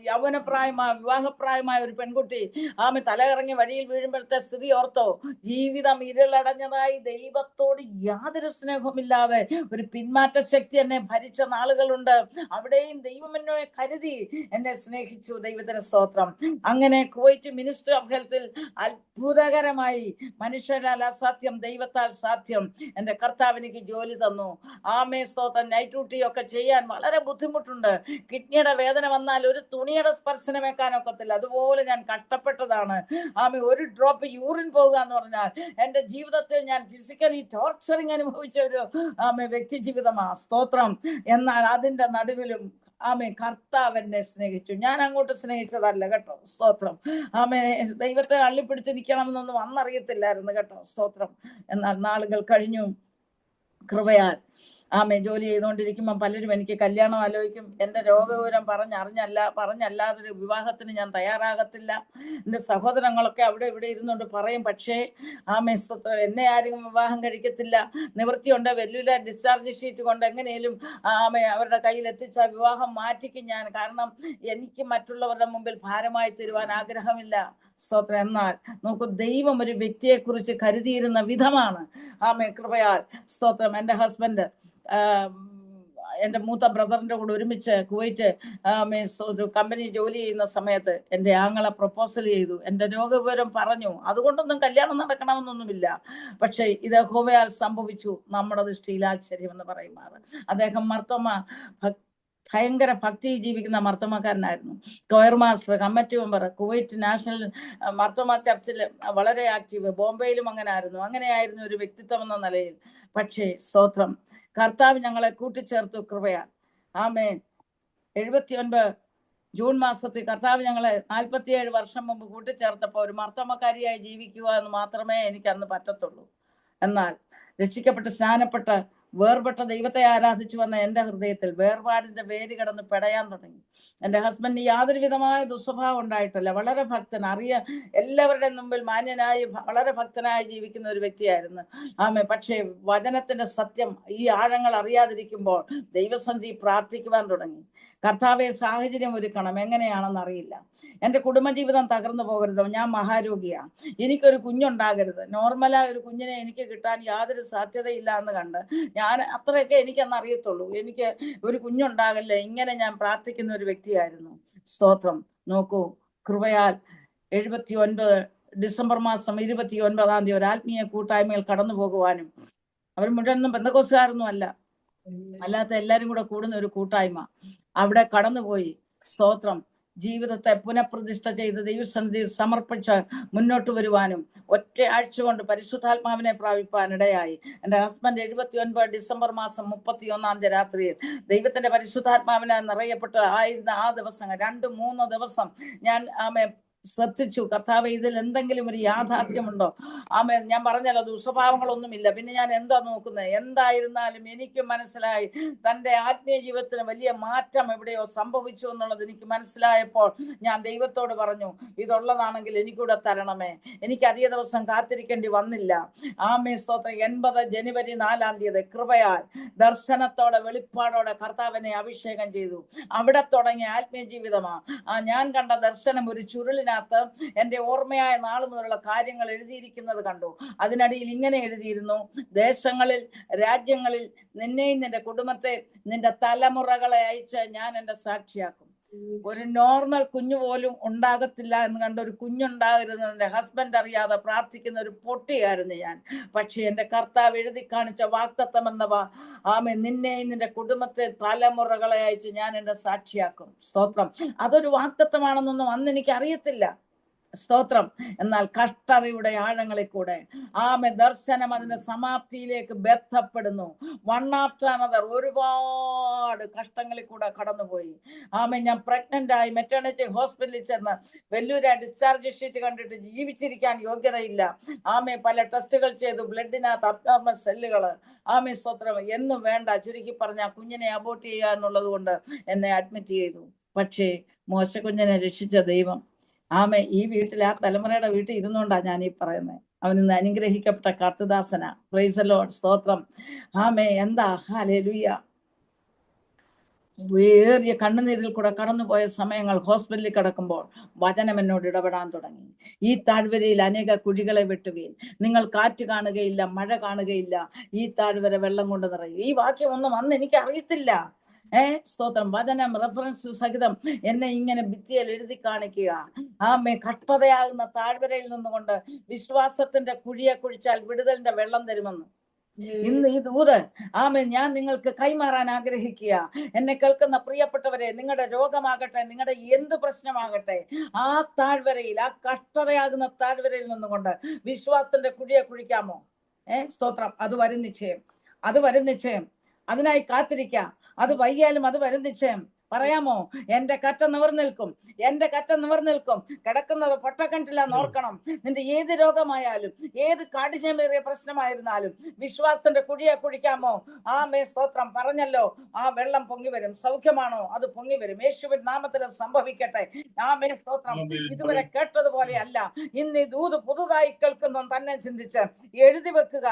യൗവനപ്രായമായ വിവാഹപ്രായമായ ഒരു പെൺകുട്ടി തലകറങ്ങി വഴിയിൽ വീഴുമ്പോഴത്തെ സ്ഥിതി ഓർത്തോ? ജീവിതം ഇരുളടഞ്ഞതായി, ദൈവത്തോട് യാതൊരു സ്നേഹമില്ലാതെ ഒരു പിന്മാറ്റ ശക്തി എന്നെ ഭരിച്ച നാളുകളുണ്ട്. അവിടെയും ദൈവം എന്നെ കരുതി, എന്നെ സ്നേഹിച്ചു. ദൈവത്തിന് സ്തോത്രം. അങ്ങനെ കുവൈറ്റ് മിനിസ്ട്രി ഓഫ് ഹെൽത്തിൽ അത്ഭുതകരമായി, മനുഷ്യരാൽ അസാധ്യം ദൈവത്താൽ സാധ്യം, എൻ്റെ കർത്താവ് എനിക്ക് ജോലി തന്നു. ആമേ, സ്തോത്രം. നൈറ്റ് ഡ്യൂട്ടി ഒക്കെ ചെയ്യാൻ വളരെ ബുദ്ധിമുട്ടുണ്ട്. കിഡ്നിയുടെ വേദന വന്നാൽ ഒരു തുണിയുടെ സ്പർശനം വെക്കാനൊക്കത്തില്ല, അതുപോലെ ഞാൻ കഷ്ടപ്പെട്ടതാണ്. ഒരു ഡ്രോപ്പ് യൂറിൻ പോകുക എന്ന് പറഞ്ഞാൽ എൻ്റെ ജീവിതത്തിൽ ഞാൻ ഫിസിക്കലി ടോർച്ചറിങ് അനുഭവിച്ച ഒരു വ്യക്തി ജീവിതമാണ്. സ്തോത്രം. എന്നാൽ അതിൻ്റെ നടുവിലും കർത്താവ് എന്നെ സ്നേഹിച്ചു. ഞാൻ അങ്ങോട്ട് സ്നേഹിച്ചതല്ല കേട്ടോ, സ്തോത്രം. ദൈവത്തെ അള്ളിപ്പിടിച്ച് നിൽക്കണമെന്നൊന്നും അന്നറിയത്തില്ലായിരുന്നു കേട്ടോ, സ്തോത്രം. എന്നാൽ നാളുകൾ കഴിഞ്ഞു, കൃപയാൽ ജോലി ചെയ്തുകൊണ്ടിരിക്കുമ്പോൾ പലരും എനിക്ക് കല്യാണം ആലോചിക്കും. എൻ്റെ രോഗവിവരം പറഞ്ഞല്ലാതൊരു വിവാഹത്തിന് ഞാൻ തയ്യാറാകത്തില്ല. എൻ്റെ സഹോദരങ്ങളൊക്കെ അവിടെ ഇവിടെ ഇരുന്നുകൊണ്ട് പറയും, പക്ഷേ എന്നെ ആരും വിവാഹം കഴിക്കത്തില്ല. നിവൃത്തിയുണ്ട്, വെല്ലുവില ഡിസ്ചാർജ് ഷീറ്റ് കൊണ്ട് എങ്ങനെയും അവരുടെ കയ്യിൽ എത്തിച്ച വിവാഹം മാറ്റിക്കും ഞാൻ. കാരണം എനിക്ക് മറ്റുള്ളവരുടെ മുമ്പിൽ ഭാരമായി തീരുവാൻ ആഗ്രഹമില്ല. സ്തോത്രം. എന്നാൽ നോക്കൂ, ദൈവം ഒരു വ്യക്തിയെ കുറിച്ച് കരുതിയിരുന്ന വിധമാണ്. കൃപയാൽ, സ്തോത്രം. എൻ്റെ ഹസ്ബൻഡ് എൻ്റെ മൂത്ത ബ്രദറിൻ്റെ കൂടെ ഒരുമിച്ച് കുവൈറ്റ് ഒരു കമ്പനി ജോലി ചെയ്യുന്ന സമയത്ത് എൻ്റെ ആങ്ങളെ പ്രപ്പോസൽ ചെയ്തു. എൻ്റെ രോഗവിവരം പറഞ്ഞു. അതുകൊണ്ടൊന്നും കല്യാണം നടക്കണമെന്നൊന്നുമില്ല. പക്ഷേ ഇത് യഹോവയാൽ സംഭവിച്ചു, നമ്മുടെ ദൃഷ്ടിയിൽ ആശ്ചര്യമെന്ന് പറയുമാറ്. അദ്ദേഹം ഭയങ്കര ഭക്തി ജീവിക്കുന്ന മർത്തോമാക്കാരനായിരുന്നു. Choir master, committee member, Kuwait national Marthoma ചർച്ചിൽ വളരെ ആക്റ്റീവ്. ബോംബെയിലും അങ്ങനെയായിരുന്നു ഒരു വ്യക്തിത്വം എന്ന നിലയിൽ. പക്ഷേ സ്തോത്രം, കർത്താവ് ഞങ്ങളെ കൂട്ടിച്ചേർത്തു കൃപയാൽ. ആമേൻ. 79 ജൂൺ മാസത്തിൽ കർത്താവ് ഞങ്ങളെ 47 വർഷം മുമ്പ് കൂട്ടിച്ചേർത്തപ്പോൾ ഒരു മർത്തോമക്കാരിയായി ജീവിക്കുക എന്ന് മാത്രമേ എനിക്ക് അന്ന് പറ്റത്തുള്ളൂ. എന്നാൽ രക്ഷിക്കപ്പെട്ട് സ്നാനപ്പെട്ട് വേർപെട്ട ദൈവത്തെ ആരാധിച്ചു വന്ന എൻ്റെ ഹൃദയത്തിൽ വേർപാടിന്റെ വേര് കിടന്ന് പെടയാൻ തുടങ്ങി. എൻ്റെ ഹസ്ബൻഡിന് യാതൊരു വിധമായ ദുസ്വഭാവം ഉണ്ടായിട്ടില്ല. വളരെ ഭക്തൻ, എല്ലാവരുടെ മുമ്പിൽ മാന്യനായി വളരെ ഭക്തനായി ജീവിക്കുന്ന ഒരു വ്യക്തിയായിരുന്നു. പക്ഷേ വചനത്തിന്റെ സത്യം ഈ ആഴങ്ങൾ അറിയാതിരിക്കുമ്പോൾ ദൈവസന്നിധി പ്രാർത്ഥിക്കുവാൻ തുടങ്ങി. കർത്താവെ, സാഹചര്യം ഒരുക്കണം, എങ്ങനെയാണെന്ന് അറിയില്ല. എൻ്റെ കുടുംബജീവിതം തകർന്നു പോകരുത്, ഞാൻ മഹാരോഗിയാണ്, എനിക്കൊരു കുഞ്ഞുണ്ടാകരുത്, നോർമലായ ഒരു കുഞ്ഞിനെ എനിക്ക് കിട്ടാൻ യാതൊരു സാധ്യതയില്ല എന്ന് കണ്ട് ഞാൻ അത്രയൊക്കെ എനിക്കെന്ന് അറിയത്തുള്ളൂ, എനിക്ക് ഒരു കുഞ്ഞുണ്ടാകല്ലേ, ഇങ്ങനെ ഞാൻ പ്രാർത്ഥിക്കുന്ന ഒരു വ്യക്തിയായിരുന്നു. സ്തോത്രം. നോക്കൂ, കൃപയാൽ 79 ഡിസംബർ മാസം 29-ാം തീയതി ഒരു ആത്മീയ കൂട്ടായ്മയിൽ കടന്നു പോകുവാനും, അവർ മുഴുവനും പെന്തക്കോസ്തുകാരൊന്നും അല്ലാത്ത എല്ലാവരും കൂടെ കൂടുന്ന ഒരു കൂട്ടായ്മ, അവിടെ കടന്നുപോയി. സ്തോത്രം. ജീവിതത്തെ പുനഃപ്രതിഷ്ഠ ചെയ്ത് ദൈവസന്നിധി സമർപ്പിച്ച് മുന്നോട്ട് വരുവാനും ഒറ്റ ആഴ്ച കൊണ്ട് പരിശുദ്ധാത്മാവിനെ പ്രാപിപ്പാനിടയായി. എൻ്റെ ഹസ്ബൻഡ് 79 ഡിസംബർ മാസം 31-ാം തീയതി രാത്രിയിൽ ദൈവത്തിന്റെ പരിശുദ്ധാത്മാവിനെ നിറയപ്പെട്ട് ആയിരുന്ന ആ ദിവസങ്ങൾ 2-3 ദിവസം ഞാൻ ശ്രദ്ധിച്ചു, കർത്താവെ, ഇതിൽ എന്തെങ്കിലും ഒരു യാഥാർത്ഥ്യമുണ്ടോ? ഞാൻ പറഞ്ഞല്ലോ, ദുസ്വഭാവങ്ങളൊന്നുമില്ല, പിന്നെ ഞാൻ എന്താ നോക്കുന്നത്? എന്തായിരുന്നാലും എനിക്ക് മനസ്സിലായി, തൻ്റെ ആത്മീയ ജീവിതത്തിന് വലിയ മാറ്റം എവിടെയോ സംഭവിച്ചു എന്നുള്ളത് എനിക്ക് മനസ്സിലായപ്പോൾ ഞാൻ ദൈവത്തോട് പറഞ്ഞു, ഇതുള്ളതാണെങ്കിൽ എനിക്കൂടെ തരണമേ. എനിക്ക് അധിക ദിവസം കാത്തിരിക്കേണ്ടി വന്നില്ല. സ്തോത്രം. 80 ജനുവരി 4-ാം തീയതി കൃപയാൽ ദർശനത്തോടെ വെളിപ്പാടോടെ കർത്താവിനെ അഭിഷേകം ചെയ്തു. അവിടെ തുടങ്ങിയ ആത്മീയ ജീവിതമാണ്. ഞാൻ കണ്ട ദർശനം ഒരു ചുരുളിന എൻ്റെ ഓർമ്മയായ നാൾ മുതലുള്ള കാര്യങ്ങൾ എഴുതിയിരിക്കുന്നത് കണ്ടു. അതിനടിയിൽ ഇങ്ങനെ എഴുതിയിരുന്നു: ദേശങ്ങളിൽ, രാജ്യങ്ങളിൽ നിന്നെയും നിന്റെ കുടുംബത്തെ, നിന്റെ തലമുറകളെ അയച്ച് ഞാൻ എൻ്റെ സാക്ഷിയാക്കും. ഒരു നോർമൽ കുഞ്ഞു പോലും ഉണ്ടാകത്തില്ല എന്ന് കണ്ട ഒരു കുഞ്ഞുണ്ടാകരുത് എൻ്റെ ഹസ്ബൻഡ് അറിയാതെ പ്രാർത്ഥിക്കുന്ന ഒരു പൊട്ടിയായിരുന്നു ഞാൻ. പക്ഷെ എൻ്റെ കർത്താവ് എഴുതി കാണിച്ച വാഗ്ദത്തം എന്നവ, നിന്നെയും നിന്റെ കുടുംബത്തെ, തലമുറകളെ അയച്ച് ഞാൻ എൻ്റെ സാക്ഷിയാക്കും. സ്തോത്രം. അതൊരു വാഗ്ദത്തമാണെന്നൊന്നും അന്ന് എനിക്ക് അറിയത്തില്ല. സ്തോത്രം. എന്നാൽ കഷ്ടതയുടെ ആഴങ്ങളിൽ കൂടെ ദർശനം അതിന്റെ സമാപ്തിയിലേക്ക് ബന്ധപ്പെടുന്നു. വൺ ആഫ്റ്റർ അനദർ ഒരുപാട് കഷ്ടങ്ങളിൽ കൂടെ കടന്നുപോയി. ഞാൻ പ്രഗ്നന്റ് ആയി മെറ്റേണിറ്റി ഹോസ്പിറ്റലിൽ ചെന്ന് വെല്ലൂര ഡിസ്ചാർജ് ഷീറ്റ് കണ്ടിട്ട് ജീവിച്ചിരിക്കാൻ യോഗ്യതയില്ല. പല ടെസ്റ്റുകൾ ചെയ്തു, ബ്ലഡിനകത്ത് അബ്നോർമൽ സെല്ലുകൾ. സ്തോത്രം. എന്നും വേണ്ട, ചുരുക്കി പറഞ്ഞ കുഞ്ഞിനെ അബോർട്ട് ചെയ്യുക എന്നുള്ളത് കൊണ്ട് എന്നെ അഡ്മിറ്റ് ചെയ്തു. പക്ഷേ മോശക്കുഞ്ഞിനെ രക്ഷിച്ച ദൈവം ഈ വീട്ടിൽ, ആ തലമുറയുടെ വീട്ടിൽ ഇരുന്നുകൊണ്ടാണ് ഞാൻ ഈ പറയുന്നത്. അവൻ ഇന്ന് അനുഗ്രഹിക്കപ്പെട്ട കർത്തദാസന. Price the Lord. സ്തോത്രം. എന്താ ഹല്ലേലൂയ. വേറിയ കണ്ണുനീരിൽ കൂടെ കടന്നുപോയ സമയങ്ങൾ, ഹോസ്പിറ്റലിൽ കിടക്കുമ്പോൾ വചനം എന്നോട് ഇടപെടാൻ തുടങ്ങി. ഈ താഴ്വരയിൽ അനേക കുഴികളെ വെട്ടുകയും നിങ്ങൾ കാറ്റ് കാണുകയില്ല, മഴ കാണുകയില്ല, ഈ താഴ്വര വെള്ളം കൊണ്ട് നിറയും. ഈ വാക്യം ഒന്നും അന്ന് എനിക്ക് അറിയത്തില്ല. സ്തോത്രം. വചനം റെഫറൻസ് സഹിതം എന്നെ ഇങ്ങനെ ഭിത്തിയിൽ എഴുതി കാണിക്കുക. കഷ്ടതയാകുന്ന താഴ്വരയിൽ നിന്നുകൊണ്ട് വിശ്വാസത്തിന്റെ കുഴിയെ കുഴിച്ചാൽ വിടുതലിന്റെ വെള്ളം തരുമെന്ന് ഇന്ന് ഈ ദൂത് ഞാൻ നിങ്ങൾക്ക് കൈമാറാൻ ആഗ്രഹിക്കുക. എന്നെ കേൾക്കുന്ന പ്രിയപ്പെട്ടവരെ, നിങ്ങളുടെ രോഗമാകട്ടെ, നിങ്ങളുടെ എന്ത് പ്രശ്നമാകട്ടെ, ആ താഴ്വരയിൽ, ആ കഷ്ടതയാകുന്ന താഴ്വരയിൽ നിന്നുകൊണ്ട് വിശ്വാസത്തിന്റെ കുഴിയെ കുഴിക്കാമോ? സ്തോത്രം. അത് വരും നിശ്ചയം, അത് വരും നിശ്ചയം. അതിനായി കാത്തിരിക്കാം. അത് വൈകിയാലും അത് വരും നിശ്ചയം. പറയാമോ? എന്റെ കറ്റ നിവർന്നിൽക്കും, എന്റെ കറ്റ നിവർന്നിൽക്കും. കിടക്കുന്നത് പൊട്ടക്കണ്ടില്ലെന്ന് ഓർക്കണം. നിന്റെ ഏത് രോഗമായാലും, ഏത് കാഠിന്യമേറിയ പ്രശ്നമായിരുന്നാലും വിശ്വാസത്തിന്റെ കുഴിയെ കുഴിക്കാമോ? സ്തോത്രം. പറഞ്ഞല്ലോ, ആ വെള്ളം പൊങ്ങി വരും. സൗഖ്യമാണോ? അത് പൊങ്ങി വരും. യേശുവിൻ നാമത്തിൽ സംഭവിക്കട്ടെ. സ്തോത്രം. ഇതുവരെ കേട്ടതുപോലെ അല്ല, ഇന്ന് ഈ ദൂത് പുതുതായി കേൾക്കുന്ന തന്നെ ചിന്തിച്ച് എഴുതി വെക്കുക.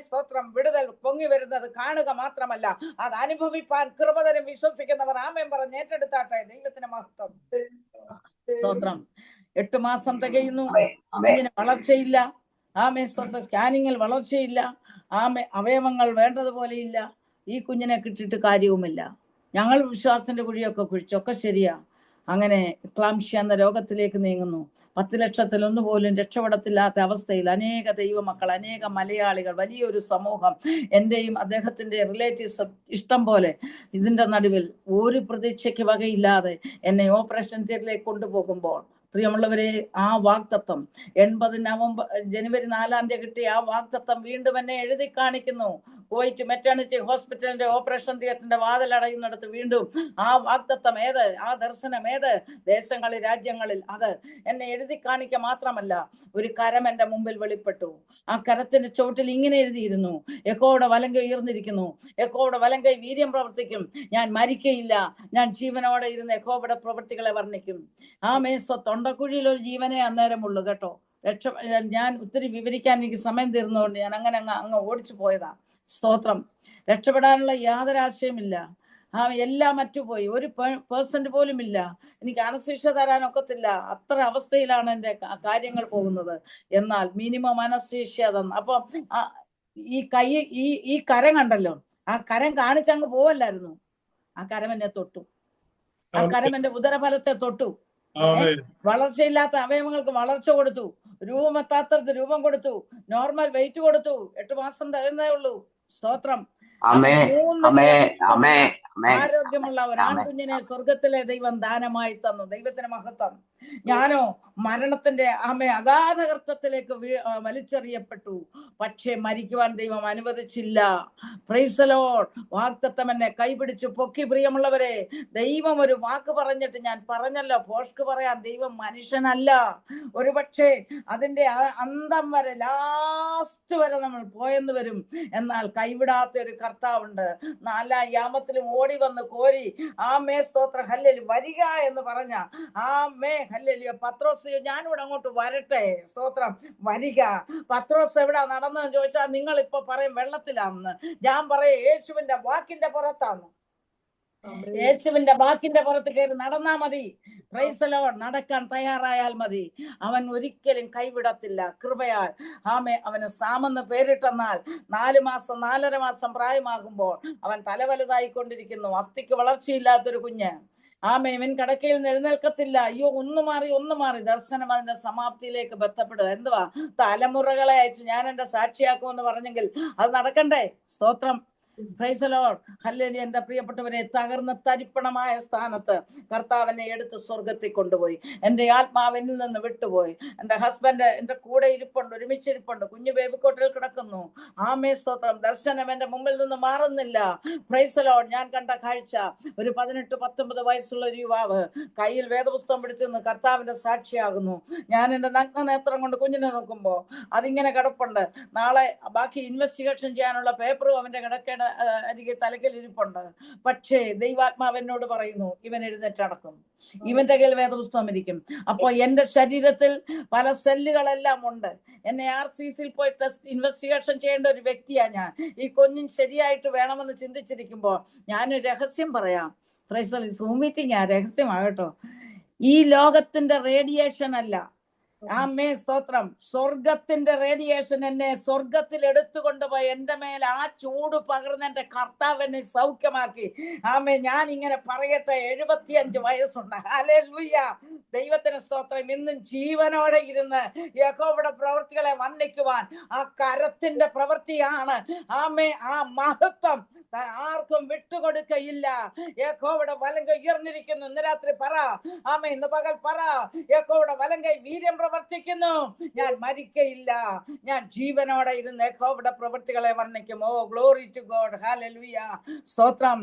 സ്തോത്രം. വിടുതൽ പൊങ്ങി വരുന്നത് കാണുക മാത്രമല്ല, അത് അനുഭവിപ്പാൻ കൃപതരം വിശ്വസിക്കുന്നവർ പറഞ്ഞ് ഏറ്റെടുത്താട്ടെ. ദൈവത്തിന് മഹത്വം. സ്തോത്രം. 8 മാസം തികയുന്നു, കുഞ്ഞിന് വളർച്ചയില്ല. സ്കാനിങ്ങിൽ വളർച്ചയില്ല. അവയവങ്ങൾ വേണ്ടതുപോലെ ഇല്ല. ഈ കുഞ്ഞിനെ കിട്ടിയിട്ട് കാര്യവുമില്ല. ഞങ്ങൾ വിശ്വാസത്തിന്റെ കുഴിയൊക്കെ കുഴിച്ചൊക്കെ ശരിയാ. അങ്ങനെ ക്ലാംഷ്യ എന്ന രോഗത്തിലേക്ക് നീങ്ങുന്നു. 10 ലക്ഷത്തിൽ ഒന്നുപോലും രക്ഷപ്പെടത്തില്ലാത്ത അവസ്ഥയിൽ അനേക ദൈവമക്കൾ, അനേക മലയാളികൾ, വലിയൊരു സമൂഹം, എന്റെയും അദ്ദേഹത്തിന്റെ റിലേറ്റീവ്സ് ഇഷ്ടം പോലെ ഇതിന്റെ നടുവിൽ ഒരു പ്രതീക്ഷയ്ക്ക് വകയില്ലാതെ എന്നെ ഓപ്പറേഷൻ തിയേറ്ററിലേക്ക് കൊണ്ടുപോകുമ്പോൾ, പ്രിയമുള്ളവരെ, ആ വാഗ്ദത്തം 80 ജനുവരി 4 കിട്ടിയ ആ വാഗ്ദത്തം വീണ്ടും എന്നെ എഴുതി കാണിക്കുന്നു. പോയിട്ട് മെറ്റേണിറ്റി ഹോസ്പിറ്റലിന്റെ ഓപ്പറേഷൻ തിയേറ്ററിന്റെ വാതിലടയുന്നിടത്ത് വീണ്ടും ആ വാഗ്ദത്തം ഏത്, ആ ദർശനം ഏത്, ദേശങ്ങളിൽ, രാജ്യങ്ങളിൽ അത് എന്നെ എഴുതി കാണിക്കുക മാത്രമല്ല, ഒരു കരം എന്റെ മുമ്പിൽ വെളിപ്പെട്ടു. ആ കരത്തിന്റെ ചുവട്ടിൽ ഇങ്ങനെ എഴുതിയിരുന്നു: യഹോവയുടെ വലങ്കൈ ഉയർന്നിരിക്കുന്നു, യഹോവയുടെ വലങ്കൈ വീര്യം പ്രവർത്തിക്കും, ഞാൻ മരിക്കയില്ല, ഞാൻ ജീവനോടെ ഇരുന്ന് യഹോവയുടെ പ്രവൃത്തികളെ വർണ്ണിക്കും. തൊണ്ടക്കുഴിയിൽ ഒരു ജീവനെ അന്നേരമുള്ളൂ കേട്ടോ. ഞാൻ ഒത്തിരി വിവരിക്കാൻ എനിക്ക് സമയം തീർന്നുകൊണ്ട് ഞാൻ അങ്ങനെ അങ്ങ് ഓടിച്ചു പോയതാ. സ്തോത്രം. രക്ഷപ്പെടാനുള്ള യാതൊരു ആശയമില്ല. എല്ലാം മറ്റുപോയി. ഒരു പേഴ്സന്റ് പോലും ഇല്ല. എനിക്ക് അനസ്തീഷ്യ തരാനൊക്കത്തില്ല. അത്ര അവസ്ഥയിലാണ് എൻ്റെ കാര്യങ്ങൾ പോകുന്നത്. എന്നാൽ മിനിമം അനസ്തീഷ്യ തന്നു. അപ്പൊ ഈ കരം കണ്ടല്ലോ, ആ കരം കാണിച്ചങ്ങ് പോവല്ലായിരുന്നു. ആ കരം എന്നെ തൊട്ടു. ആ കരം എന്റെ ഉദരഫലത്തെ തൊട്ടു. വളർച്ചയില്ലാത്ത അവയവങ്ങൾക്ക് വളർച്ച കൊടുത്തു. രൂപമെത്താത്തത് രൂപം കൊടുത്തു. നോർമൽ വെയിറ്റ് കൊടുത്തു. 8 മാസം തരുന്നേ ഉള്ളൂ. സ്തോത്രം. ആരോഗ്യമുള്ള ഒരു ആൺകുഞ്ഞിനെ സ്വർഗത്തിലെ ദൈവം ദാനമായി തന്നു. ദൈവത്തിന് മഹത്വം. ഞാനോ മരണത്തിന്റെ അഗാധകർത്തത്തിലേക്ക് വലിച്ചെറിയപ്പെട്ടു. പക്ഷെ മരിക്കുവാൻ ദൈവം അനുവദിച്ചില്ല. Price the Lord. വാഗ്ദത്തം എന്നെ കൈപിടിച്ചു പൊക്കി. പ്രിയമുള്ളവരെ, ദൈവം ഒരു വാക്ക് പറഞ്ഞിട്ട്, ഞാൻ പറഞ്ഞല്ലോ, പോഷ്ക്ക് പറയാൻ ദൈവം മനുഷ്യനല്ല. ഒരു പക്ഷേ അതിന്റെ അന്തം വരെ, ലാസ്റ്റ് വരെ നമ്മൾ പോയെന്ന് വരും. എന്നാൽ കൈവിടാത്ത ഒരു കർത്താവുണ്ട്. 4-ാം യാമത്തിലും ഓടി വന്ന് കോരി സ്തോത്ര ഹല്ലേലൂയ വരിക എന്ന് പറഞ്ഞ ഹല്ലേലൂയ പത്രോസ്, ഞാനിവിടെ അങ്ങോട്ട് വരട്ടെ. സ്തോത്രം. വരിക. പത്രോസ് എവിടെ നടന്നെന്ന് ചോദിച്ചാൽ നിങ്ങൾ ഇപ്പൊ പറയും വെള്ളത്തിലാണെന്ന്. ഞാൻ പറയും യേശുവിന്റെ വാക്കിന്റെ പുറത്താണ്. യേശുവിന്റെ വാക്കിന്റെ പുറത്ത് കയറി നടന്നാ മതി. Price the Lord. നടക്കാൻ തയ്യാറായാൽ മതി. അവൻ ഒരിക്കലും കൈവിടത്തില്ല. കൃപയാൽ അവന് സാമെന്ന് പേരിട്ടെന്നാൽ 4 മാസം 4.5 മാസം പ്രായമാകുമ്പോൾ അവൻ തലവലുതായിക്കൊണ്ടിരിക്കുന്നു. അസ്ഥിക്ക് വളർച്ചയില്ലാത്തൊരു കുഞ്ഞ്. ഇവൻ കിടക്കയിൽ നിന്ന് എഴുന്നേൽക്കത്തില്ല. അയ്യോ, ഒന്ന് മാറി. ദർശനം അതിന്റെ സമാപ്തിയിലേക്ക് ബന്ധപ്പെടുക. എന്തുവാ? തലമുറകളെ അയച്ച് ഞാൻ എന്റെ സാക്ഷിയാക്കുമെന്ന് പറഞ്ഞെങ്കിൽ അത് നടക്കണ്ടേ? സ്തോത്രം. Price the Lord. ഹല്ലേലൂയ. എന്റെ പ്രിയപ്പെട്ടവരെ, തകർന്ന തരിപ്പണമായ സ്ഥാനത്ത് കർത്താവിനെ എടുത്ത് സ്വർഗത്തിൽ കൊണ്ടുപോയി. എന്റെ ആത്മാവിനിൽ നിന്ന് വിട്ടുപോയി. എന്റെ ഹസ്ബൻഡ് എന്റെ കൂടെ ഇരിപ്പുണ്ട്, ഒരുമിച്ചിരിപ്പുണ്ട്, കുഞ്ഞു ബേബിക്കോട്ടിൽ കിടക്കുന്നു. ആമേ സ്തോത്രം. ദർശനം എന്റെ മുമ്പിൽ നിന്ന് മാറുന്നില്ല. Price the Lord. ഞാൻ കണ്ട കാഴ്ച, ഒരു 18-19 വയസ്സുള്ള ഒരു യുവാവ് കയ്യിൽ വേദപുസ്തകം പിടിച്ചു നിന്ന് കർത്താവിന്റെ സാക്ഷിയാകുന്നു. ഞാൻ എന്റെ നഗ്ന നേത്രം കൊണ്ട് കുഞ്ഞിനെ നോക്കുമ്പോ അതിങ്ങനെ കിടപ്പുണ്ട്. നാളെ ബാക്കി ഇൻവെസ്റ്റിഗേഷൻ ചെയ്യാനുള്ള പേപ്പറും അവന്റെ കിടക്കേണ്ട അരികെ തലയ്ക്കൽ ഇരിപ്പുണ്ട്. പക്ഷേ ദൈവാത്മാവ് എന്നോട് പറയുന്നു, ഇവൻ എഴുന്നേറ്റ് നടക്കും, ഇവന്റെ കയ്യിൽ വേദപുസ്തകം ഇരിക്കും. അപ്പൊ എന്റെ ശരീരത്തിൽ പല സെല്ലുകളെല്ലാം ഉണ്ട്. എന്നെ RCCയിൽ പോയി ടെസ്റ്റ് ഇൻവെസ്റ്റിഗേഷൻ ചെയ്യേണ്ട ഒരു വ്യക്തിയാ ഞാൻ. ഈ കുഞ്ഞിൻ ശരിയായിട്ട് വേണമെന്ന് ചിന്തിച്ചിരിക്കുമ്പോ ഞാനൊരു രഹസ്യം പറയാം. Praise the Lord. Zoom meeting രഹസ്യമാകട്ടോ. ഈ ലോകത്തിന്റെ റേഡിയേഷൻ അല്ല, ആമേ സ്തോത്രം, സ്വർഗത്തിന്റെ റേഡിയേഷൻ എന്നെ സ്വർഗത്തിൽ എടുത്തുകൊണ്ടുപോയി എന്റെ മേൽ ആ ചൂട് പകർന്ന് എന്റെ കർത്താവ് എന്നെ സൗഖ്യമാക്കി. ആമേ, ഞാൻ ഇങ്ങനെ പറയട്ടെ, 75 വയസ്സുണ്ട്. ഹല്ലേലൂയ. ദൈവത്തിന് സ്തോത്രം. ഇന്നും ജീവനോടെ ഇരുന്ന് യഹോവയുടെ പ്രവൃത്തികളെ വർണ്ണിക്കുവാൻ ആ കരത്തിന്റെ പ്രവൃത്തിയാണ്. ആമേ, ആ മഹത്വം ആർക്കും വിട്ടുകൊടുക്കയില്ല. യഹോവയുടെ വലങ്കൈ ഉയർന്നിരിക്കുന്നു. ഇന്ന് രാത്രി പറ, ആമേ, ഇന്ന് പകൽ പറ, യഹോവയുടെ വലങ്കൈ വീര്യം പ്രവർത്തിക്കുന്നു. ഞാൻ മരിക്കയില്ല, ഞാൻ ജീവനോടെ ഇരുന്ന് യഹോവയുടെ പ്രവൃത്തികളെ വർണ്ണിക്കും. Oh glory to God. ഹല്ലേലൂയ. സ്തോത്രം.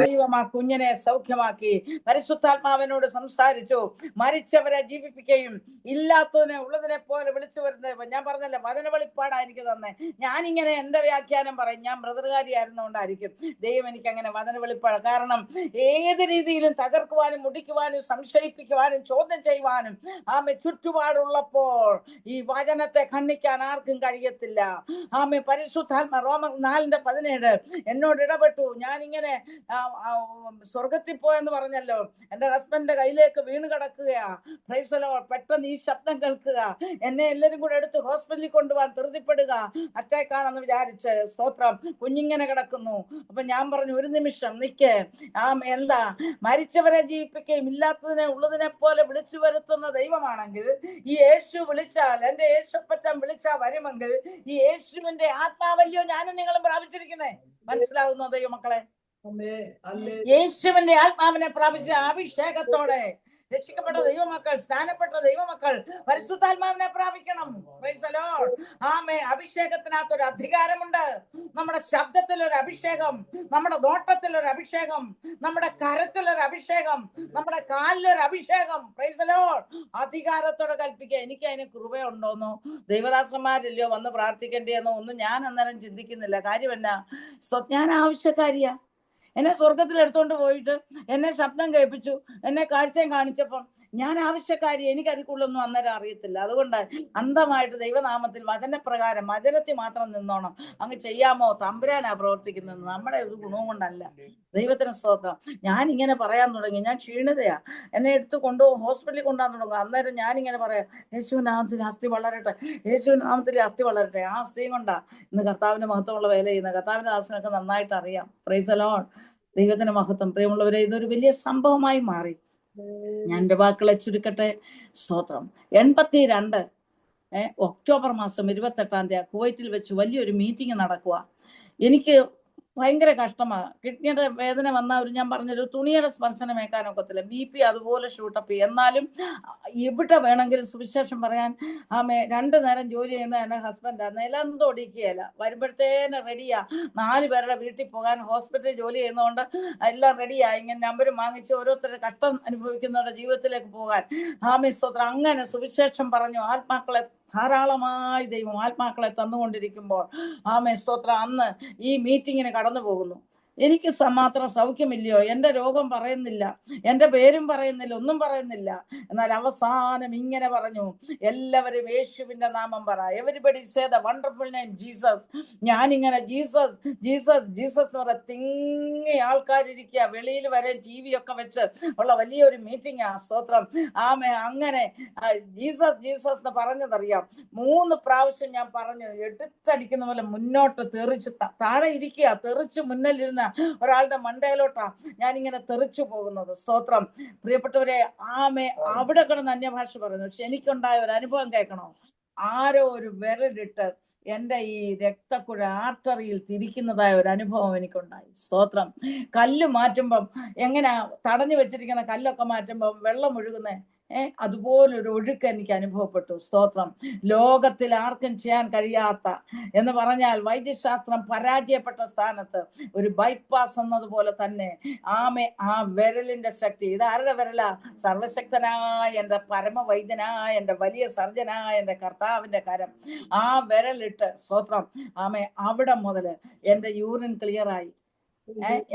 ദൈവം ആ കുഞ്ഞിനെ സൗഖ്യമാക്കി. പരിശുദ്ധാത്മാവിനോട് സംസാരിച്ചു. മരിച്ചവരെ ജീവിപ്പിക്കുകയും ഇല്ലാത്തതിനെ ഉള്ളതിനെ പോലെ വിളിച്ചു വരുന്നത്. ഞാൻ പറഞ്ഞല്ലേ, വചന വെളിപ്പാടാ എനിക്ക് തന്നെ. ഞാനിങ്ങനെ എന്റെ വ്യാഖ്യാനം പറയും. ഞാൻ ബ്രദറുകാരിയായിരുന്നോണ്ടായിരിക്കും ദൈവം എനിക്ക് അങ്ങനെ വചന വെളിപ്പാട്. കാരണം ഏത് രീതിയിലും തകർക്കുവാനും മുടിക്കുവാനും സംശയിപ്പിക്കുവാനും ചോദ്യം ചെയ്യുവാനും ആമെ ചുറ്റുപാടുള്ളപ്പോൾ ഈ വചനത്തെ ഖണ്ഡിക്കാൻ ആർക്കും കഴിയത്തില്ല. ആമെ, പരിശുദ്ധാത്മ റോമർ 4:17 എന്നോട് ഇടപെട്ടു. ഞാനിങ്ങനെ സ്വർഗത്തിൽ പോയെന്ന് പറഞ്ഞല്ലോ. എന്റെ ഹസ്ബൻഡിന്റെ കയ്യിലേക്ക് വീണ് കിടക്കുകയാ. Price the Lord. പെട്ടെന്ന് ഈ ശബ്ദം കേൾക്കുക. എന്നെ എല്ലാവരും കൂടെ എടുത്ത് ഹോസ്പിറ്റലിൽ കൊണ്ടുപോകാൻ ധൃതിപ്പെടുക. അറ്റാക്ക് ആണെന്ന് വിചാരിച്ച്. സ്തോത്രം. കുഞ്ഞിങ്ങനെ കിടക്കുന്നു. അപ്പൊ ഞാൻ പറഞ്ഞു, ഒരു നിമിഷം നിക്ക്. എന്താ, മരിച്ചവരെ ജീവിപ്പിക്കുകയും ഇല്ലാത്തതിനെ ഉള്ളതിനെ പോലെ വിളിച്ചു വരുത്തുന്ന ദൈവമാണെങ്കിൽ ഈ യേശു വിളിച്ചാൽ, എന്റെ യേശുപ്പച്ചൻ വിളിച്ചാൽ വരുമെങ്കിൽ ഈ യേശുവിന്റെ ആത്മാവല്ലയോ ഞാനും നിങ്ങളും പ്രാപിച്ചിരിക്കുന്നേ. മനസ്സിലാവുന്നോ ദൈവമക്കളെ? യേശുവിന്റെ ആത്മാവിനെ പ്രാപിച്ച അഭിഷേകത്തോടെ രക്ഷിക്കപ്പെട്ട ദൈവമക്കൾ, സ്നാനപ്പെട്ട ദൈവമക്കൾ പരിശുദ്ധാത്മാവിനെ പ്രാപിക്കണം. Praise the Lord. ആമേ. അഭിഷേകത്തിനകത്തൊരു അധികാരമുണ്ട്. നമ്മുടെ ശബ്ദത്തിലൊരു അഭിഷേകം, നമ്മുടെ നോട്ടത്തിലൊരു അഭിഷേകം, നമ്മുടെ കരത്തിലൊരു അഭിഷേകം, നമ്മുടെ കാലിലൊരു അഭിഷേകം. Praise the Lord. അധികാരത്തോടെ കൽപ്പിക്കുക. എനിക്ക് അതിന് കൃപയുണ്ടോന്നോ ദൈവദാസന്മാരില്ലയോ വന്ന് പ്രാർത്ഥിക്കേണ്ടിയെന്നോ ഒന്നും ഞാൻ അന്നേരം ചിന്തിക്കുന്നില്ല. കാര്യം എന്നാ, ഞാൻ ആവശ്യക്കാരിയാ. എന്നെ സ്വർഗത്തിൽ എടുത്തോണ്ട് പോയിട്ട് എന്നെ ശബ്ദം കേൾപ്പിച്ചു, എന്നെ കാഴ്ചയും കാണിച്ചപ്പം ഞാൻ ആവശ്യക്കാരി. എനിക്ക് അതിക്കുള്ളൊന്നും അന്നേരം അറിയത്തില്ല. അതുകൊണ്ട് അന്ധമായിട്ട് ദൈവനാമത്തിൽ വചനപ്രകാരം വചനത്തിൽ മാത്രം നിന്നോണം. അങ്ങ് ചെയ്യാമോ? തമ്പുരാനാ പ്രവർത്തിക്കുന്നത്, നമ്മുടെ ഒരു ഗുണവും കൊണ്ടല്ല. ദൈവത്തിന് സ്തോത്രം. ഞാൻ ഇങ്ങനെ പറയാൻ തുടങ്ങി. ഞാൻ ക്ഷീണിതയാ. എന്നെ എടുത്ത് കൊണ്ടുപോകും, ഹോസ്പിറ്റലിൽ കൊണ്ടുപോകാൻ തുടങ്ങും. അന്നേരം ഞാനിങ്ങനെ പറയാം, യേശുവിന്റെ നാമത്തിൽ അസ്ഥി വളരട്ടെ, യേശുവിന്റെ നാമത്തിൽ അസ്ഥി വളരട്ടെ. ആ അസ്ഥിയും കൊണ്ടാ ഇന്ന് കർത്താവിന്റെ മഹത്വമുള്ള വേല ചെയ്യുന്നത്. കർത്താവിന്റെ ദാസനൊക്കെ നന്നായിട്ട് അറിയാം. Price the Lord. ദൈവത്തിന്റെ മഹത്വം. പ്രിയമുള്ളവരെ, ഇതൊരു വലിയ സംഭവമായി മാറി. ഞാൻ എൻ്റെ വാക്കുകളെ ചുരുക്കട്ടെ. സ്തോത്രം. 82 ഒക്ടോബർ മാസം 28 കുവൈറ്റിൽ വെച്ച് വലിയൊരു മീറ്റിംഗ് നടക്കുക. എനിക്ക് ഭയങ്കര കഷ്ടമാണ്. കിഡ്നിയുടെ വേദന വന്ന ഞാൻ പറഞ്ഞൊരു തുണിയുടെ സ്പർശനം ഏൽക്കാനൊക്കത്തില്ല. BP അതുപോലെ ഷൂട്ടപ്പ് ചെയ്യും. എന്നാലും എവിടെ വേണമെങ്കിലും സുവിശേഷം പറയാൻ ആമേ 2 നേരം ജോലി ചെയ്യുന്ന എൻ്റെ ഹസ്ബൻഡാ. നിലം തൊടിക്കുകയല്ല. വരുമ്പോഴത്തേന് റെഡിയാ. 4 പേരുടെ വീട്ടിൽ പോകാൻ. ഹോസ്പിറ്റലിൽ ജോലി ചെയ്യുന്നതുകൊണ്ട് എല്ലാം റെഡിയാ. ഇങ്ങനെ നമ്പരും വാങ്ങിച്ച് ഓരോരുത്തരുടെ കഷ്ടം അനുഭവിക്കുന്നവരുടെ ജീവിതത്തിലേക്ക് പോകാൻ. ആമേ സ്തോത്രം. അങ്ങനെ സുവിശേഷം പറഞ്ഞു ആത്മാക്കളെ ധാരാളമായി ദൈവം ആത്മാക്കളെ തന്നുകൊണ്ടിരിക്കുമ്പോൾ ആമേ സ്തോത്രം അന്ന് ഈ മീറ്റിങ്ങിന് കടന്നു പോകുന്നു. എനിക്ക് മാത്രം സൗഖ്യമില്ലയോ? എൻ്റെ രോഗം പറയുന്നില്ല, എൻ്റെ പേരും പറയുന്നില്ല, ഒന്നും പറയുന്നില്ല. എന്നാൽ അവസാനം ഇങ്ങനെ പറഞ്ഞു, എല്ലാവരും യേശുവിന്റെ നാമം പറ. Everybody say the wonderful name Jesus. ഞാനിങ്ങനെ ജീസസ് ജീസസ് ജീസസ് എന്ന് പറയാം. തിങ്ങി ആൾക്കാരിരിക്കുക. വെളിയിൽ വരെ TV ഒക്കെ വെച്ച് ഉള്ള വലിയൊരു മീറ്റിംഗാ. സ്തോത്രം. ആമേ. അങ്ങനെ ജീസസ് ജീസസ് എന്ന് പറഞ്ഞതറിയാം. 3 പ്രാവശ്യം ഞാൻ പറഞ്ഞു. എടുത്തടിക്കുന്ന പോലെ മുന്നോട്ട് തെറിച്ച് താഴെ ഇരിക്കുക. തെറിച്ച് മുന്നിലിരുന്ന ഒരാളുടെ മണ്ടയിലോട്ടാ ഞാനിങ്ങനെ തെറിച്ചു പോകുന്നത്. സ്തോത്രം. പ്രിയപ്പെട്ടവരെ, ആമേ അവിടെ കിടന്ന് അന്യഭാഷ പറയുന്നു. പക്ഷെ എനിക്കുണ്ടായ ഒരു അനുഭവം കേൾക്കണോ? ആരോ ഒരു വിരലിട്ട് എൻ്റെ ഈ രക്തക്കുഴ ആർട്ടറിയിൽ തിരിക്കുന്നതായ ഒരു അനുഭവം എനിക്കുണ്ടായി. സ്തോത്രം. കല്ല് മാറ്റുമ്പം എങ്ങനെയാ തടഞ്ഞു വെച്ചിരിക്കുന്ന കല്ലൊക്കെ മാറ്റുമ്പം വെള്ളം ഒഴുകുന്നേ, അതുപോലൊരു ഒഴുക്ക് എനിക്ക് അനുഭവപ്പെട്ടു. സ്തോത്രം. ലോകത്തിൽ ആർക്കും ചെയ്യാൻ കഴിയാത്ത എന്ന് പറഞ്ഞാൽ വൈദ്യശാസ്ത്രം പരാജയപ്പെട്ട സ്ഥാനത്ത് ഒരു ബൈപ്പാസ് എന്നതുപോലെ തന്നെ ആ വിരലിന്റെ ശക്തി. ഇത് ആരുടെ വിരലാ? സർവശക്തനായ എൻ്റെ പരമവൈദ്യനായ എൻ്റെ വലിയ സർജനായ എൻ്റെ കർത്താവിന്റെ കരം. ആ വിരലിട്ട് സ്തോത്രം അവിടെ മുതൽ എൻ്റെ യൂറിൻ ക്ലിയറായി,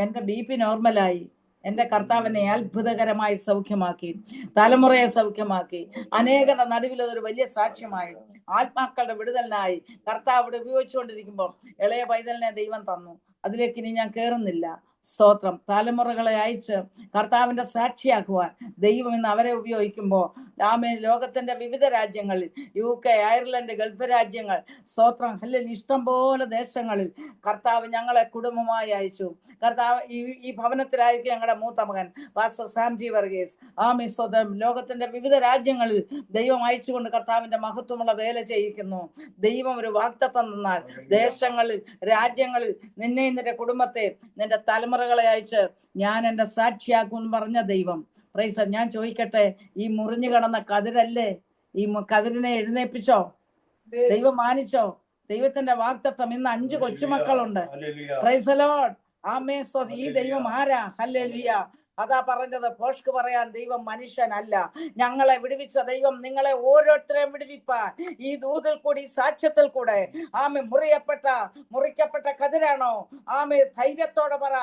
എൻ്റെ BP നോർമലായി. എൻ്റെ കർത്താവിനെ അത്ഭുതകരമായി സൗഖ്യമാക്കി, തലമുറയെ സൗഖ്യമാക്കി, അനേകരുടെ നടുവിൽ അതൊരു വലിയ സാക്ഷ്യമായി. ആത്മാക്കളുടെ വിടുതലിനായി കർത്താവ് ഇവിടെ ഉപയോഗിച്ചുകൊണ്ടിരിക്കുമ്പോൾ ഇളയ പൈതലിനെ ദൈവം തന്നു. അതിലേക്ക് ഇനി ഞാൻ കയറുന്നില്ല. സ്തോത്രം. തലമുറകളെ അയച്ച് കർത്താവിന്റെ സാക്ഷിയാക്കുവാൻ ദൈവം ഇന്ന് അവരെ ഉപയോഗിക്കുമ്പോൾ ലോകത്തിന്റെ വിവിധ രാജ്യങ്ങളിൽ, UK, അയർലൻഡ്, ഗൾഫ് രാജ്യങ്ങൾ, സ്തോത്രം, ഇഷ്ടം പോലെ ദേശങ്ങളിൽ കർത്താവ് ഞങ്ങളെ കുടുംബമായി അയച്ചു. കർത്താവ് ഈ ഭവനത്തിലായിരിക്കും ഞങ്ങളുടെ മൂത്ത മകൻ പാസ്റ്റർ സാംജി വർഗീസ്. സ്തോത്രം. ലോകത്തിന്റെ വിവിധ രാജ്യങ്ങളിൽ ദൈവം അയച്ചുകൊണ്ട് കർത്താവിന്റെ മഹത്വമുള്ള വേല ചെയ്യിക്കുന്നു. ദൈവം ഒരു വാഗ്ദത്തം തന്നാൽ ദേശങ്ങളിൽ, രാജ്യങ്ങളിൽ നിന്നെ, നിന്റെ കുടുംബത്തെ, നിന്റെ തലമുറകളെ അയച്ച് ഞാൻ എൻ്റെ സാക്ഷിയാക്കും പറഞ്ഞ ദൈവം. പ്രൈസ്. ഞാൻ ചോദിക്കട്ടെ, ഈ മുറിഞ്ഞു കിടന്ന കതിരല്ലേ, ഈ കതിരിനെ എഴുന്നേൽപ്പിച്ചോ? ദൈവം മാനിച്ചോ? ദൈവത്തിന്റെ വാഗ്ദത്തം. ഇന്ന് 5 കൊച്ചുമക്കളുണ്ട്. Praise the Lord. ആമേൻ. ഈ ദൈവം ആരാ? ഹല്ലേലൂയ. അതാ പറഞ്ഞത്, പോഷ്ക്ക് പറയാൻ ദൈവം മനുഷ്യനല്ല. ഞങ്ങളെ വിടുവിച്ച ദൈവം നിങ്ങളെ ഓരോരുത്തരെയും വിടുവിപ്പാൻ ഈ ദൂതിൽ കൂടി, സാക്ഷ്യത്തിൽ കൂടെ മുറിക്കപ്പെട്ട കതിരാണോ? ധൈര്യത്തോടെ പറ,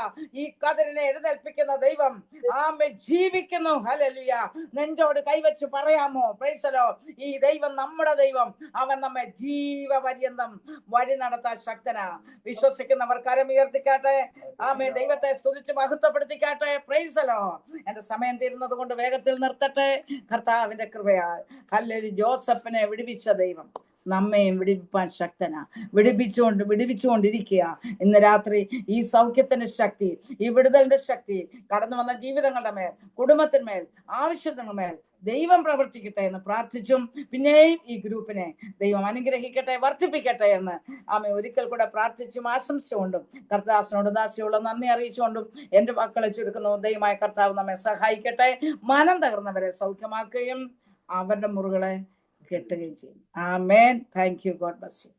ഈ കതിരിനെ എഴുന്നേൽപ്പിക്കുന്ന ദൈവം ജീവിക്കുന്നു. ഹല്ലേലൂയ. നെഞ്ചോട് കൈവച്ച് പറയാമോ? Price the Lord. ഈ ദൈവം നമ്മുടെ ദൈവം. അവൻ നമ്മെ ജീവപര്യന്തം വഴി നടത്താൻ ശക്തനാ. വിശ്വസിക്കുന്നവർ കരമുയർത്തിക്കാട്ടെ. ദൈവത്തെ സ്തുതിച്ച് മഹത്വപ്പെടുത്തിക്കാട്ടെ. Price the Lord. എന്റെ സമയം തീരുന്നത് കൊണ്ട് വേഗത്തിൽ നിർത്തട്ടെ. കർത്താവിന്റെ കൃപയാൽ ഹല്ലേലൂയ. ജോസഫിനെ വിടുവിച്ച ദൈവം നമ്മയും വിടുവിപ്പാൻ ശക്തനാ. വിടുവിച്ചുകൊണ്ടിരിക്കുക. ഇന്ന് രാത്രി ഈ സൗഖ്യത്തിന്റെ ശക്തി, ഈ വിടുതലിന്റെ ശക്തി കടന്നു വന്ന ജീവിതങ്ങളുടെ മേൽ, കുടുംബത്തിന്മേൽ, ആവശ്യത്തിന്മേൽ ദൈവം പ്രവർത്തിക്കട്ടെ എന്ന് പ്രാർത്ഥിച്ചും പിന്നെയും ഈ ഗ്രൂപ്പിനെ ദൈവം അനുഗ്രഹിക്കട്ടെ, വർദ്ധിപ്പിക്കട്ടെ എന്ന് ഒരിക്കൽ കൂടെ പ്രാർത്ഥിച്ചും ആശംസിച്ചുകൊണ്ടും കർത്താവിനോട് ദാസിയുള്ള നന്ദി അറിയിച്ചുകൊണ്ടും എൻ്റെ മക്കളെ ചുരുക്കുന്നു. ദൈവമായ കർത്താവ് നമ്മെ സഹായിക്കട്ടെ. മനം തകർന്നവരെ സൗഖ്യമാക്കുകയും അവരുടെ മുറികളെ കെട്ടുകയും ചെയ്യും. ആമേൻ. Thank you. God bless U.